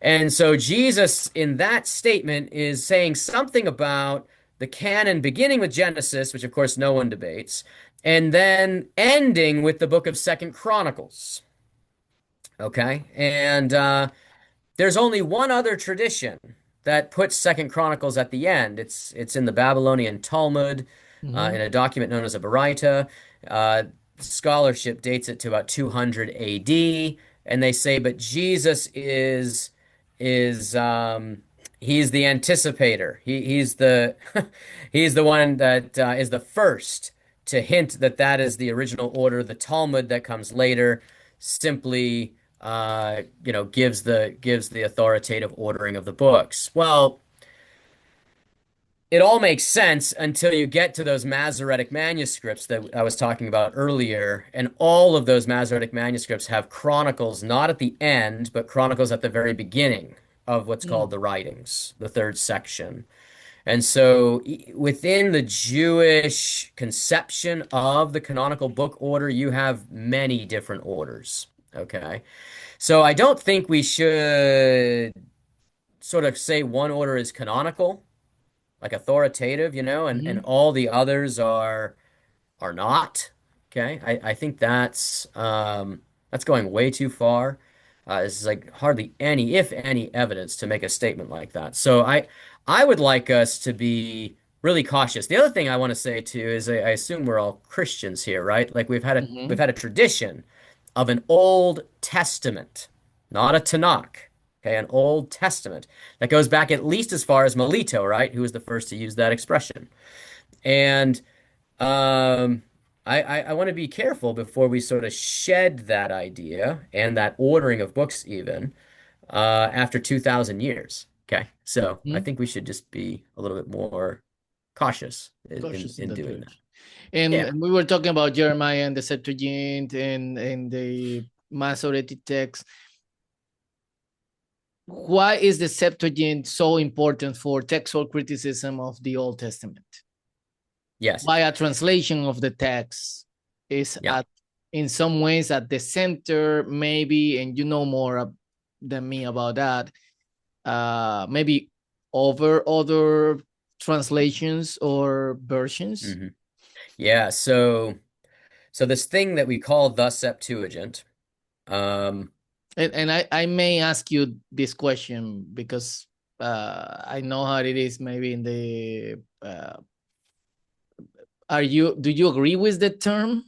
And so Jesus, in that statement, is saying something about the canon beginning with Genesis, which of course no one debates, and then ending with the book of Second Chronicles. Okay. And there's only one other tradition that puts Second Chronicles at the end. It's in the Babylonian Talmud, Hmm. in a document known as a Baraita. Uh, Scholarship dates it to about 200 AD, and they say, but Jesus is he's the anticipator. He's the he's the one that is the first to hint that that is the original order. The Talmud that comes later simply gives the authoritative ordering of the books. Well, it all makes sense until you get to those Masoretic manuscripts that I was talking about earlier, and all of those Masoretic manuscripts have chronicles not at the end, but chronicles at the very beginning of what's called the writings, the third section. And so within the Jewish conception of the canonical book order, you have many different orders. Okay. So I don't think we should sort of say one order is canonical, like authoritative, and Hmm. all the others are not. Okay. I think that's going way too far. This is like hardly any, if any, evidence to make a statement like that. So I would like us to be really cautious. The other thing I want to say too is I assume we're all Christians here, right? Like we've Hmm. had a tradition of an Old Testament, not a Tanakh. Okay, an Old Testament that goes back at least as far as Melito, right? Who was the first to use that expression. And um, I want to be careful before we sort of shed that idea and that ordering of books even after 2,000 years. Okay, so I Hmm. think we should just be a little bit more cautious in Cautious in in that doing that. direction. And Yeah, we were talking about Jeremiah and the Septuagint and the Masoretic text. Why is the Septuagint so important for textual criticism of the Old Testament? yes, Why a translation of the text is yeah. at in some ways at the center, maybe, and you know more than me about that. Maybe over other translations or versions. hmm Yeah, so this thing that we call the Septuagint, um, And I may ask you this question because I know how it is. Maybe in the do you agree with the term,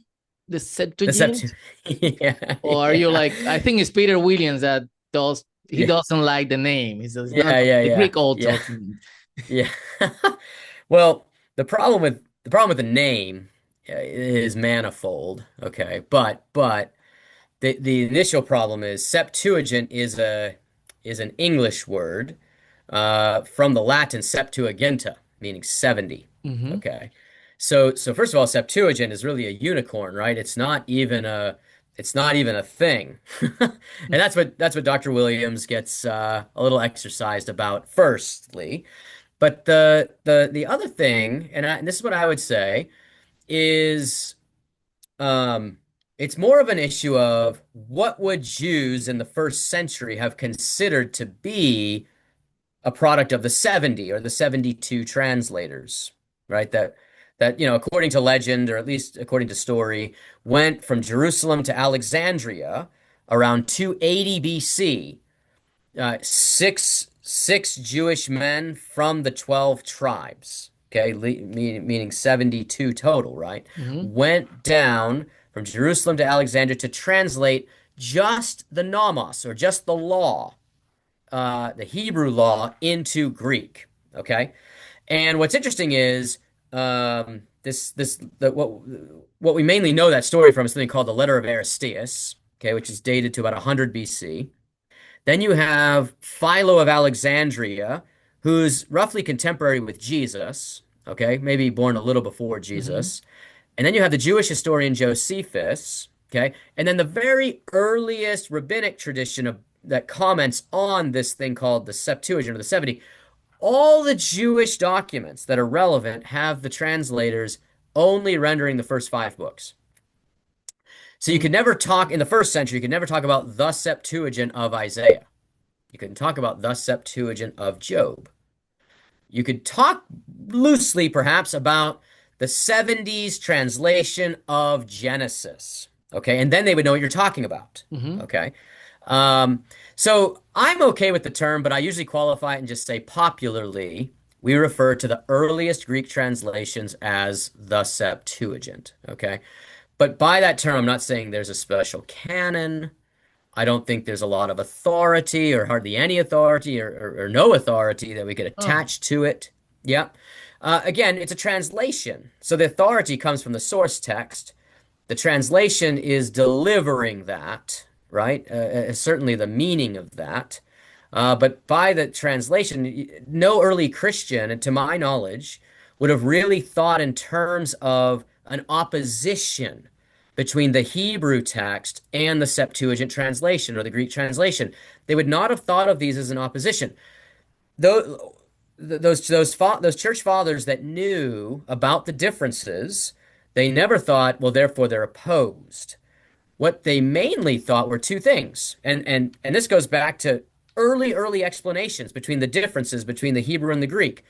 the the Septuagint, Septu, yeah, or are you yeah, like I think it's Peter Williams that does he yeah, doesn't like the name. He says no, no, yeah, yeah, the yeah, Greek Old yeah, Testament. yeah. Well, the problem with the name is manifold. Okay, but the initial problem is Septuagint is an English word from the Latin Septuaginta, meaning 70. Mm-hmm. Okay. So first of all, Septuagint is really a unicorn, right? It's not even a thing. And that's what Dr. Williams gets a little exercised about firstly. But the other thing, and this is what I would say, is um, it's more of an issue of what would Jews in the first century have considered to be a product of the 70 or the 72 translators, right? That, according to legend, or at least according to story, went from Jerusalem to Alexandria around 280 BC. Six Jewish men from the 12 tribes, okay, meaning 72 total, right? Mm-hmm. Went down from Jerusalem to Alexandria to translate just the nomos, or just the law, the Hebrew law, into Greek. Okay, and what's interesting is what we mainly know that story from is something called the Letter of Aristeas, okay, which is dated to about 100 BC. Then you have Philo of Alexandria, who's roughly contemporary with Jesus, okay, maybe born a little before Mm-hmm. Jesus. And then you have the Jewish historian Josephus, okay, and then the very earliest rabbinic tradition that comments on this thing called the Septuagint, or the 70. All the Jewish documents that are relevant have the translators only rendering the first 5 books. So you could never talk, in the first century, you could never talk about the Septuagint of Isaiah. You couldn't talk about the Septuagint of Job. You could talk loosely, perhaps, about the 70s translation of Genesis. Okay, and then they would know what you're talking about. Mm-hmm. Okay. So I'm okay with the term, but I usually qualify it and just say popularly, we refer to the earliest Greek translations as the Septuagint. Okay. But by that term, I'm not saying there's a special canon. I don't think there's a lot of authority, or hardly any authority, or no authority that we could Oh. attach to it. Yep. Again, it's a translation. So the authority comes from the source text. The translation is delivering that, right? Certainly the meaning of that. But by the translation, no early Christian, to my knowledge, would have really thought in terms of an opposition between the Hebrew text and the Septuagint translation, or the Greek translation. They would not have thought of these as an opposition. Those church fathers that knew about the differences, they never thought, well, therefore they're opposed. What they mainly thought were two things, and this goes back to early explanations between the differences between the Hebrew and the Greek.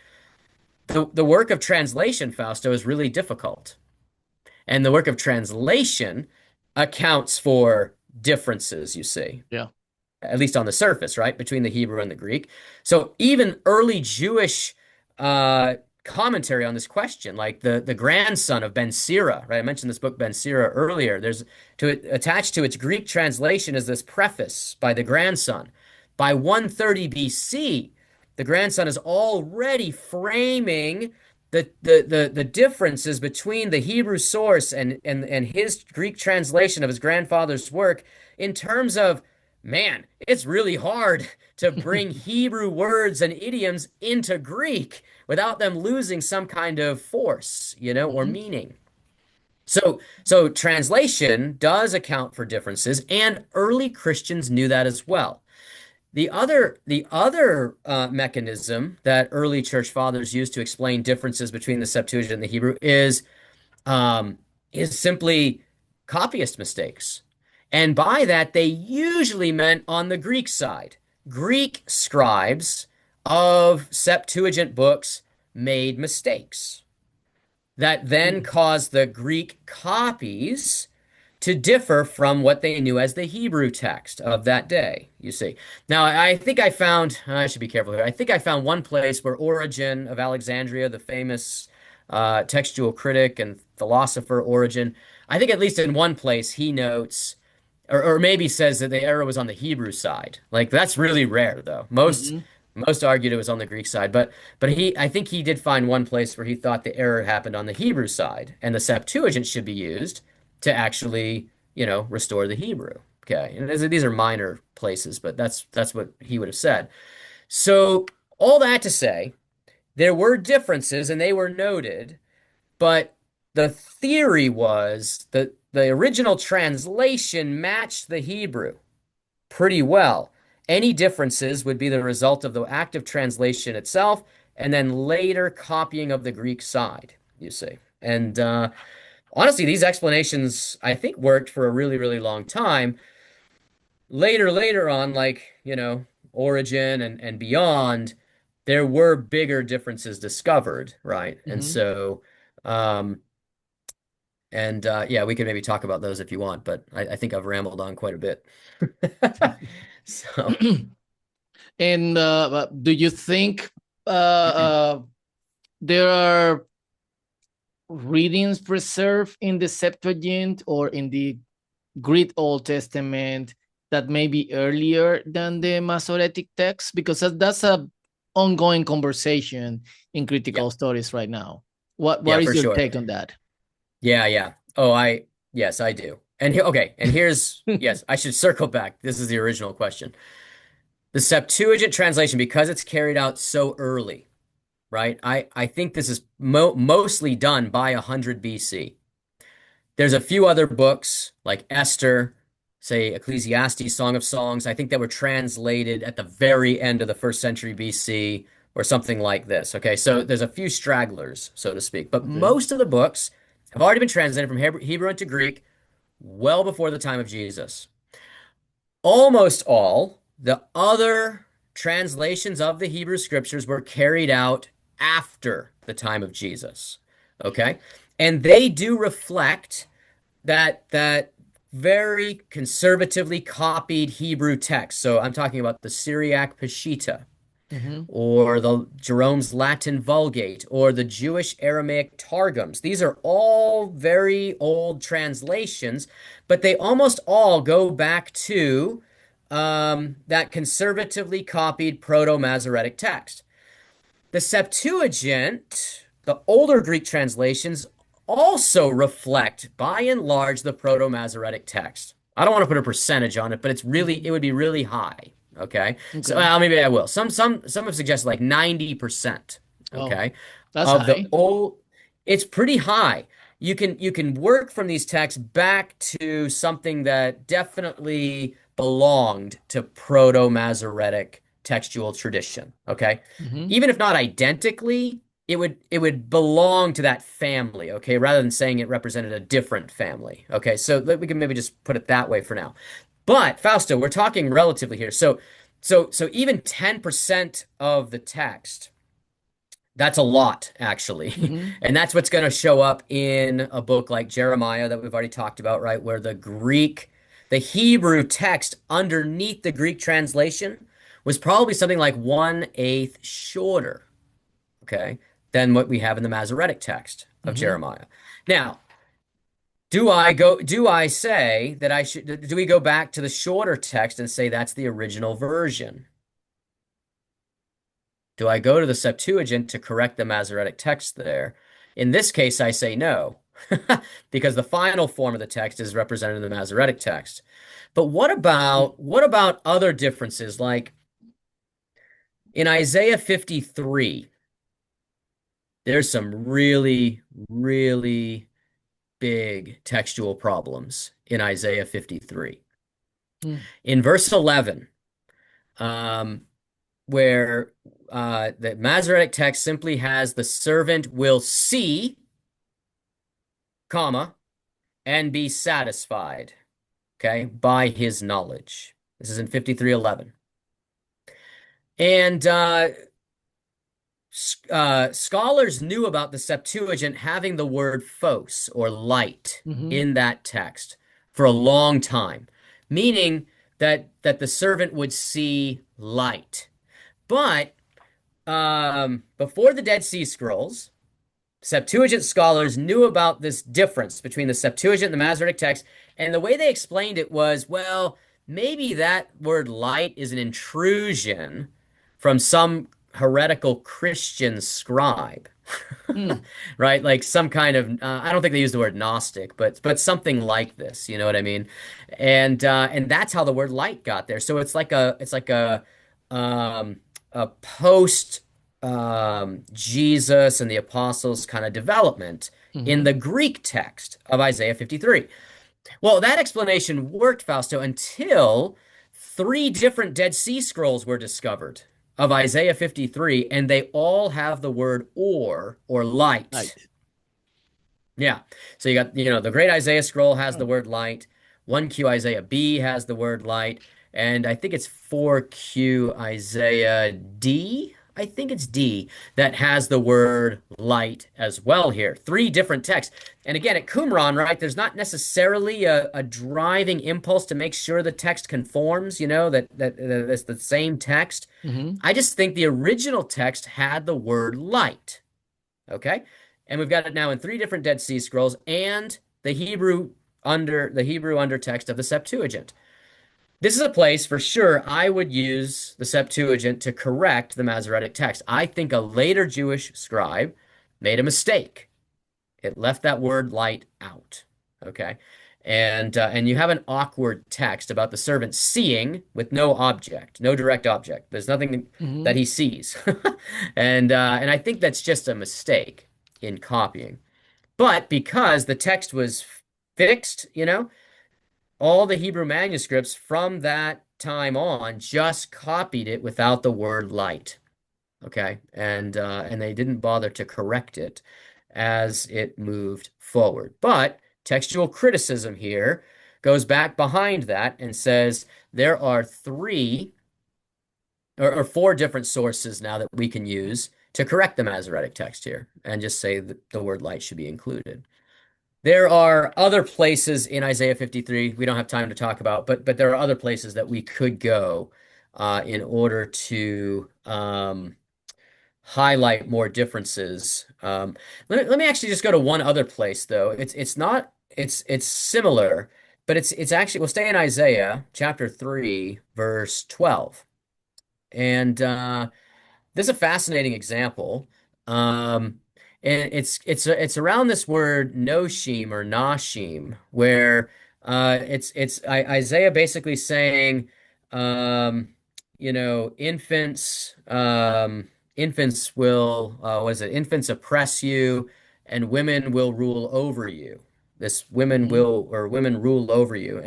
The work of translation, Fausto, is really difficult. And the work of translation accounts for differences, you see, Yeah. at least on the surface, right, between the Hebrew and the Greek. So even early Jewish commentary on this question, like the grandson of Ben Sira, right? I mentioned this book Ben Sira earlier. There's attached to its Greek translation is this preface by the grandson. By 130 BC, the grandson is already framing the differences between the Hebrew source and his Greek translation of his grandfather's work in terms of, man, it's really hard to bring Hebrew words and idioms into Greek without them losing some kind of force, or Mm-hmm. meaning. So translation does account for differences, and early Christians knew that as well. The other mechanism that early church fathers used to explain differences between the Septuagint and the Hebrew is simply copyist mistakes. And by that, they usually meant on the Greek side. Greek scribes of Septuagint books made mistakes that then caused the Greek copies to differ from what they knew as the Hebrew text of that day, you see. Now, I think I should be careful here. I think I found one place where Origen of Alexandria, the famous textual critic and philosopher Origen, I think at least in one place he notes, or maybe says that the error was on the Hebrew side. Like, that's really rare, though. Most Mm-hmm. most argued it was on the Greek side, but I think he did find one place where he thought the error happened on the Hebrew side, and the Septuagint should be used to actually, restore the Hebrew. Okay, and these are minor places, but that's what he would have said. So all that to say, there were differences, and they were noted, but the theory was that the original translation matched the Hebrew pretty well. Any differences would be the result of the act of translation itself, and then later copying of the Greek side, you see. And honestly, these explanations, I think, worked for a really, really long time. Later on, like, Origin and beyond, there were bigger differences discovered, right? And Hmm. so, um, yeah, we can maybe talk about those if you want, but I think I've rambled on quite a bit. So, And do you think there are readings preserved in the Septuagint or in the Greek Old Testament that may be earlier than the Masoretic text? Because that's a ongoing conversation in yeah, critical studies right now. What yeah, is for your sure. take on that? Yeah, yeah. Oh, yes, I do. And okay, and here's, yes, I should circle back. This is the original question. The Septuagint translation, because it's carried out so early, right? I think this is mostly done by 100 BC. There's a few other books like Esther, say Ecclesiastes, Song of Songs, I think that were translated at the very end of the first century BC or something like this. Okay, so there's a few stragglers, so to speak, but Okay. most of the books have already been translated from Hebrew into Greek well before the time of Jesus. Almost all the other translations of the Hebrew scriptures were carried out after the time of Jesus. Okay? And they do reflect that very conservatively copied Hebrew text. So I'm talking about the Syriac Peshitta, Hmm. or the Jerome's Latin Vulgate, or the Jewish Aramaic Targums. These are all very old translations, but they almost all go back to that conservatively copied Proto-Masoretic text. The Septuagint, the older Greek translations, also reflect, by and large, the Proto-Masoretic text. I don't want to put a percentage on it, but it Hmm. would be really high. Okay. So, Okay. well, maybe I will. Some have suggested like 90%. Oh, Okay. that's Of the high. old, it's pretty high. You can work from these texts back to something that definitely belonged to Proto-Masoretic textual tradition. Okay. Hmm. Even if not identically, it would belong to that family, okay, rather than saying it represented a different family. Okay, so we can maybe just put it that way for now. But Fausto, we're talking relatively here. So even 10% of the text, that's a lot, actually. Hmm. And that's what's going to show up in a book like Jeremiah that we've already talked about, right? Where the Hebrew text underneath the Greek translation was probably something like 1/8 shorter, okay, than what we have in the Masoretic text of Hmm. Jeremiah. Now, do we go back to the shorter text and say that's the original version? Do I go to the Septuagint to correct the Masoretic text there? In this case, I say no, because the final form of the text is represented in the Masoretic text. But what about other differences? Like in Isaiah 53, there's some really, really big textual problems in Isaiah 53. In verse 11, um, where the Masoretic text simply has the servant will see, comma, and be satisfied, okay, by his knowledge. This is in 53:11. And scholars knew about the Septuagint having the word phos, or light, Hmm. in that text for a long time, meaning that the servant would see light. But before the Dead Sea Scrolls, Septuagint scholars knew about this difference between the Septuagint and the Masoretic text, and the way they explained it was, well, maybe that word light is an intrusion from some heretical Christian scribe, Mm. right? Like some kind of, I don't think they use the word Gnostic, but something like this, you know what I mean? And that's how the word light got there. So um, a post Jesus and the apostles kind of development in Hmm. the Greek text of Isaiah 53. Well, that explanation worked, Fausto, until three different Dead Sea Scrolls were discovered of Isaiah 53, and they all have the word or light. Right. Yeah. So you got, the Great Isaiah Scroll has the Oh. word light, 1Q Isaiah B has the word light, and I think it's 4Q Isaiah D, I think it's D, that has the word light as well here. Three different texts. And again, at Qumran, right, there's not necessarily a driving impulse to make sure the text conforms, that it's the same text. Hmm. I just think the original text had the word light. Okay? And we've got it now in three different Dead Sea Scrolls and the Hebrew undertext of the Septuagint. This is a place for sure I would use the Septuagint to correct the Masoretic text. I think a later Jewish scribe made a mistake. It left that word light out. Okay. And you have an awkward text about the servant seeing with no object, no direct object. There's nothing that Hmm. he sees. And I think that's just a mistake in copying. But because the text was fixed, all the Hebrew manuscripts from that time on just copied it without the word light. Okay, and they didn't bother to correct it as it moved forward. But textual criticism here goes back behind that and says there are three or four different sources now that we can use to correct the Masoretic text here and just say that the word light should be included. There are other places in Isaiah 53 we don't have time to talk about, but there are other places that we could go in order to highlight more differences. Let me actually just go to one other place though. It's similar, but it's actually we'll stay in Isaiah chapter 3 verse 12. And this is a fascinating example. Um, and it's around this word noshim or nashim, where Isaiah basically saying, infants will what is it? Infants oppress you, and women will rule over you. This Hmm. women rule over you,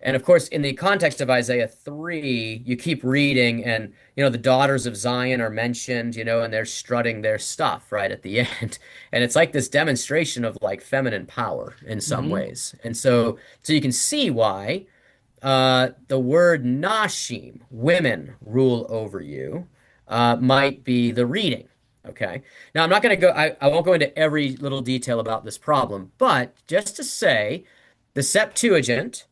and of course, in the context of Isaiah 3, you keep reading, and the daughters of Zion are mentioned, and they're strutting their stuff right at the end. And it's like this demonstration of like feminine power in some Hmm. ways. And so you can see why the word Nashim, women rule over you, might be the reading. Okay. Now, I'm not going to go, I won't go into every little detail about this problem, but just to say, the Septuagint.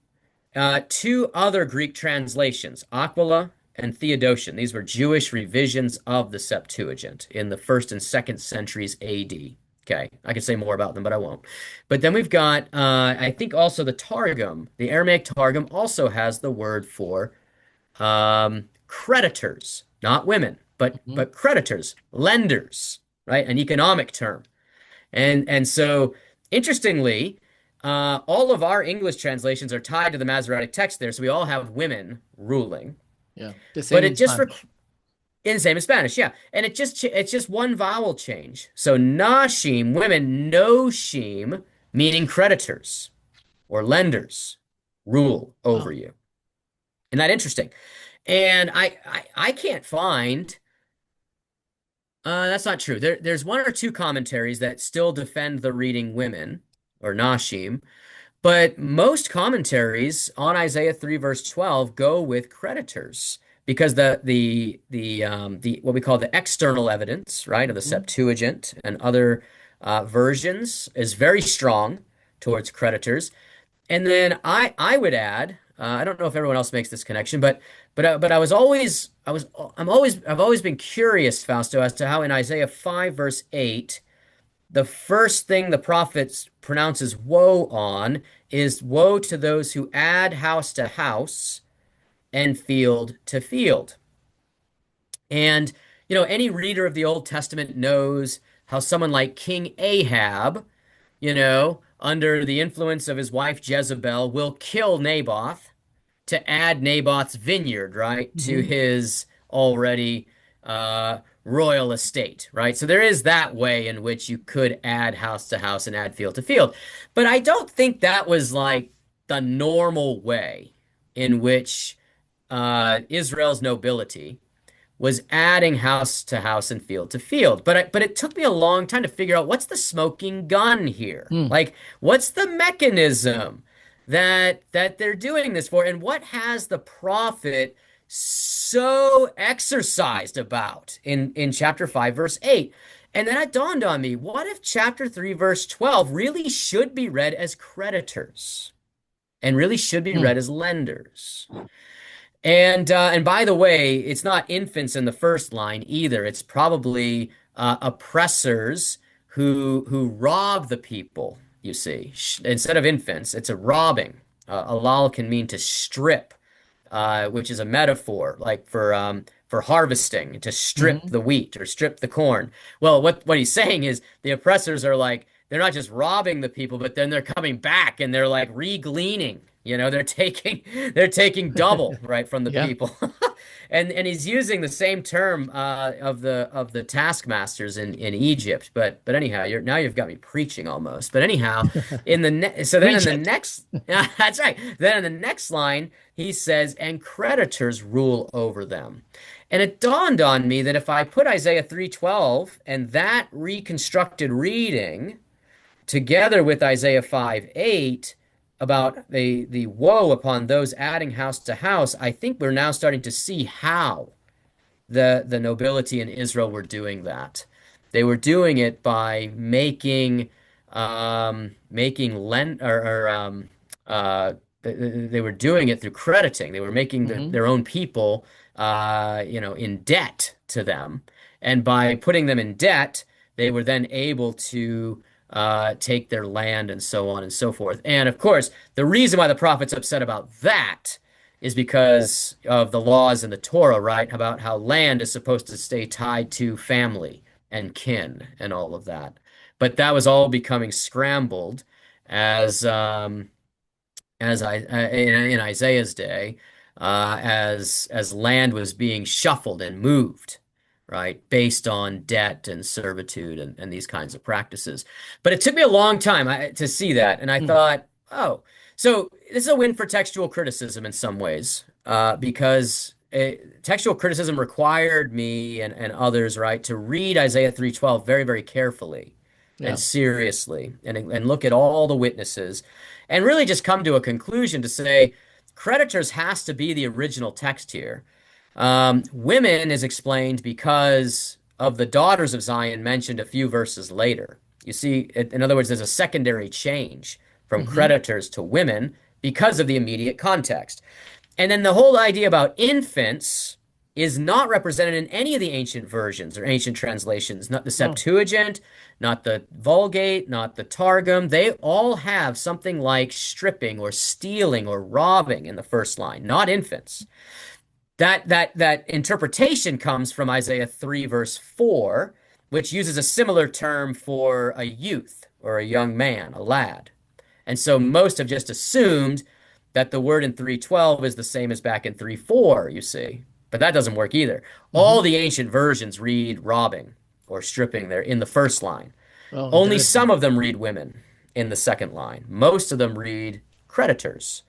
Two other Greek translations, Aquila and Theodotion. These were Jewish revisions of the Septuagint in the first and second centuries AD. Okay, I could say more about them, but I won't. But then we've got, I think also the Targum, the Aramaic Targum also has the word for creditors, not women, Hmm. but creditors, lenders, right? An economic term. And so, interestingly, all of our English translations are tied to the Masoretic text there, so we all have women ruling. Yeah, the But same it in just Spanish. in the same as Spanish, yeah, and it's just one vowel change. So nashim, women, noshim, meaning creditors or lenders, rule over Wow. you. Isn't that interesting? And I can't find. That's not true. There's one or two commentaries that still defend the reading women or nashim. But most commentaries on Isaiah 3 verse 12 go with creditors because the what we call the external evidence, right, of the Hmm. Septuagint and other versions is very strong towards creditors. And then I would add, I don't know if everyone else makes this connection, but I've always been curious, Fausto, as to how in Isaiah 5 verse 8 the first thing the prophet pronounces woe on is woe to those who add house to house and field to field. And, any reader of the Old Testament knows how someone like King Ahab, under the influence of his wife Jezebel, will kill Naboth to add Naboth's vineyard, right, to Hmm. his already royal estate, right? So there is that way in which you could add house to house and add field to field. But I don't think that was like the normal way in which Israel's nobility was adding house to house and field to field. But it took me a long time to figure out what's the smoking gun here? Hmm. Like, what's the mechanism that they're doing this for? And what has the prophet so exercised about in chapter 5, verse 8. And then it dawned on me, what if chapter 3, verse 12 really should be read as creditors and really should be Hmm. read as lenders? And by the way, it's not infants in the first line either. It's probably oppressors who rob the people, you see. Instead of infants, it's a robbing. Alal can mean to strip, which is a metaphor, like for harvesting, to strip Hmm. the wheat or strip the corn. Well, what he's saying is the oppressors are like they're not just robbing the people, but then they're coming back and they're like re-gleaning. They're taking double, right, from the Yeah. people. And he's using the same term of the taskmasters in Egypt. But anyhow, now you've got me preaching almost. But anyhow, so then in Preach the it. next that's right. Then in the next line, he says, and creditors rule over them. And it dawned on me that if I put Isaiah 3:12 and that reconstructed reading together with Isaiah 5:8 about the woe upon those adding house to house, I think we're now starting to see how the nobility in Israel were doing that. They were doing it by making lend or they were doing it through crediting. They were making Hmm. their own people in debt to them, and by putting them in debt, they were then able to take their land and so on and so forth. And of course, the reason why the prophet's upset about that is because of the laws in the Torah, right? About how land is supposed to stay tied to family and kin and all of that. But that was all becoming scrambled as in Isaiah's day, as land was being shuffled and moved, right, based on debt and servitude and these kinds of practices. But it took me a long time to see that, and I thought, oh, so this is a win for textual criticism in some ways, because textual criticism required me and others, right, to read Isaiah 3:12 very, very carefully and Yeah. seriously and look at all the witnesses and really just come to a conclusion to say creditors has to be the original text here. Women is explained because of the daughters of Zion mentioned a few verses later. You see, in other words, there's a secondary change from Hmm. creditors to women because of the immediate context. And then the whole idea about infants is not represented in any of the ancient versions or ancient translations, not the No. Septuagint, not the Vulgate, not the Targum. They all have something like stripping or stealing or robbing in the first line, not infants. That interpretation comes from Isaiah 3, verse 4, which uses a similar term for a youth or a young man, a lad. And so most have just assumed that the word in 3:12 is the same as back in 3:4, you see. But that doesn't work either. All Hmm. the ancient versions read robbing or stripping there in the first line. Oh, Only some interesting. of them read women in the second line. Most of them read creditors.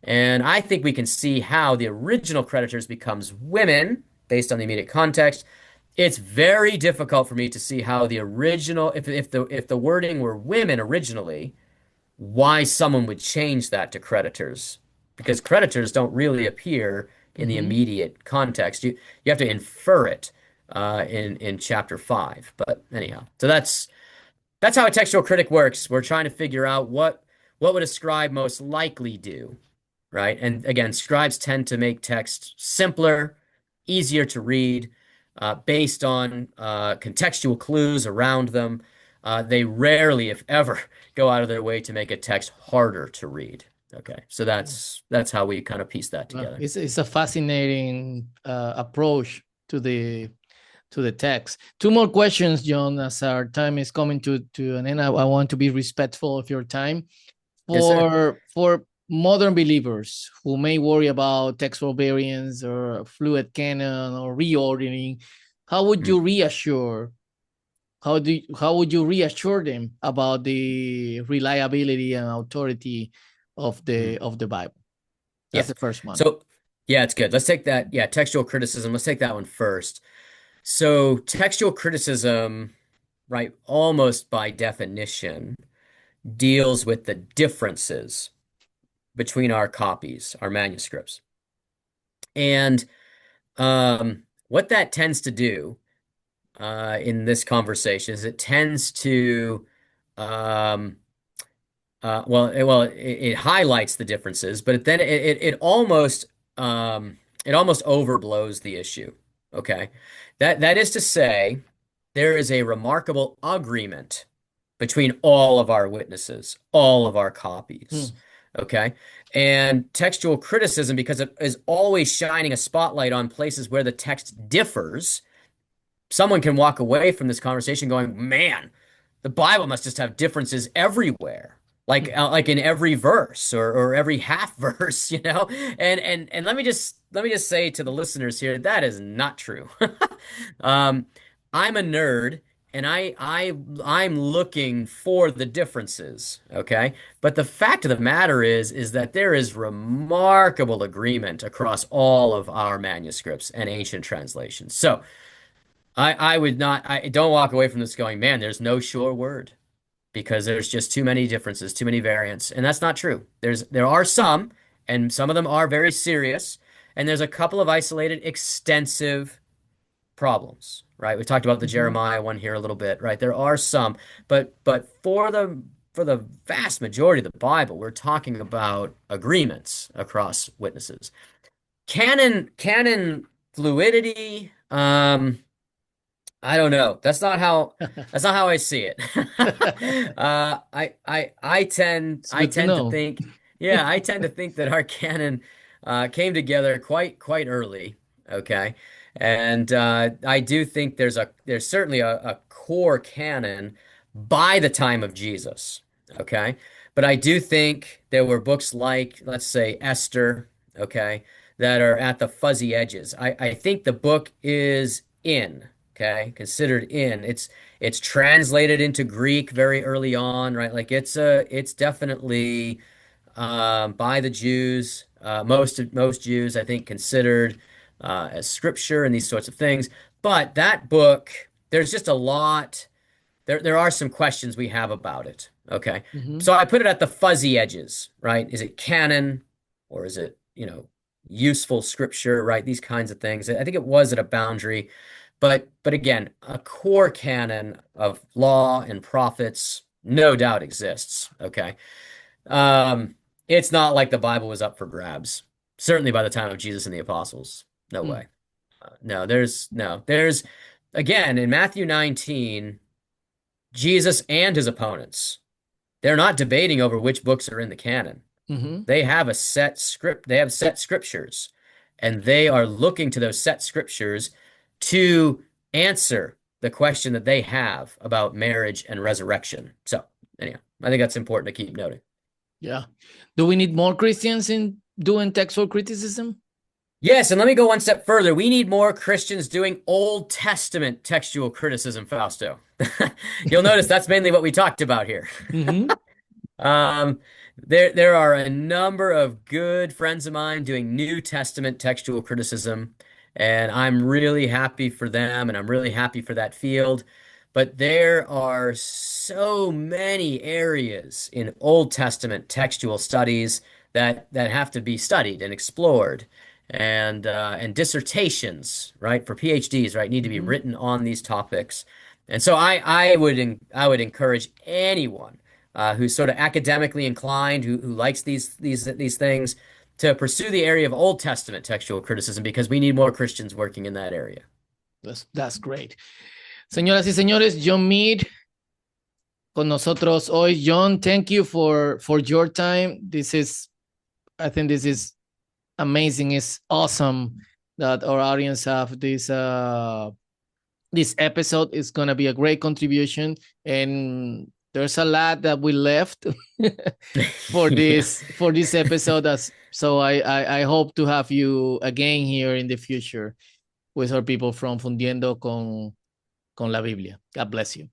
And I think we can see how the original creditors becomes women based on the immediate context. It's very difficult for me to see how the original, if the wording were women originally, why someone would change that to creditors, because creditors don't really appear in the Hmm. immediate context. You have to infer it in chapter 5. But anyhow, so that's how a textual critic works. We're trying to figure out what would a scribe most likely do, right? And again, scribes tend to make text simpler, easier to read, based on contextual clues around them. They rarely, if ever, go out of their way to make a text harder to read. Okay, so that's how we kind of piece that Well, together. it's a fascinating approach to the text. Two more questions, John, as our time is coming to an end. I want to be respectful of your time. Yes, sir. For modern believers who may worry about textual variants or fluid canon or reordering, how would Mm. you reassure? How would you reassure them about the reliability and authority Mm. of the Bible? That's Yeah. the first one. So, yeah, it's good. Let's take that. Yeah, textual criticism. Let's take that one first. So, textual criticism, right, almost by definition, deals with the differences between our copies, our manuscripts. And what that tends to do in this conversation is it tends to um, it highlights the differences, but then it almost overblows the issue. Okay, that is to say, there is a remarkable agreement between all of our witnesses, all of our copies. Okay, and textual criticism, because it is always shining a spotlight on places where the text differs, someone can walk away from this conversation going, "Man, the Bible must just have differences everywhere." Like in every verse or every half verse, you know? And let me just say to the listeners here, that is not true. Um, I'm a nerd and I'm looking for the differences, okay? But the fact of the matter is that there is remarkable agreement across all of our manuscripts and ancient translations. So I would not, I don't walk away from this going, man, there's no sure word because there's just too many differences, too many variants. And that's not true. There are some, and some of them are very serious, and there's a couple of isolated, extensive problems, right? We talked about the Jeremiah one here a little bit, right? There are some, but for the vast majority of the Bible, we're talking about agreements across witnesses. Canon fluidity, I don't know. That's not how I see it. I tend to think, yeah, I tend to think that our canon came together quite early. Okay, and I do think there's certainly a core canon by the time of Jesus. Okay, but I do think there were books like, let's say, Esther. Okay, that are at the fuzzy edges. I think the book is in. Okay, considered in. It's translated into Greek very early on, right? Like it's definitely by the Jews, most Jews, I think, considered as scripture and these sorts of things. But that book, there's just a lot. There are some questions we have about it. Okay, so I put it at the fuzzy edges, right? Is it canon or is it, useful scripture, right? These kinds of things. I think it was at a boundary. But again, a core canon of law and prophets no doubt exists. Okay. It's not like the Bible was up for grabs. Certainly by the time of Jesus and the apostles. No way. There's again in Matthew 19, Jesus and his opponents, they're not debating over which books are in the canon. They have a set script, they have set scriptures, and they are looking to those set scriptures to answer the question that they have about marriage and resurrection. So, anyhow, I think that's important to keep noting. Yeah. Do we need more Christians in doing textual criticism? Yes, and let me go one step further. We need more Christians doing Old Testament textual criticism, Fausto. You'll notice that's mainly what we talked about here. There are a number of good friends of mine doing New Testament textual criticism, and I'm really happy for them, and I'm really happy for that field. But there are so many areas in Old Testament textual studies that have to be studied and explored, and dissertations, right, for PhDs, right, need to be written on these topics. And so I would encourage anyone who's sort of academically inclined, who likes these things, to pursue the area of Old Testament textual criticism, because we need more Christians working in that area. That's great. Señoras y señores, John Meade con nosotros hoy. John, thank you for your time. I think this is amazing. It's awesome that our audience have this episode. Is going to be a great contribution, and there's a lot that we left for this episode. So I hope to have you again here in the future with our people from Fundiendo con la Biblia. God bless you.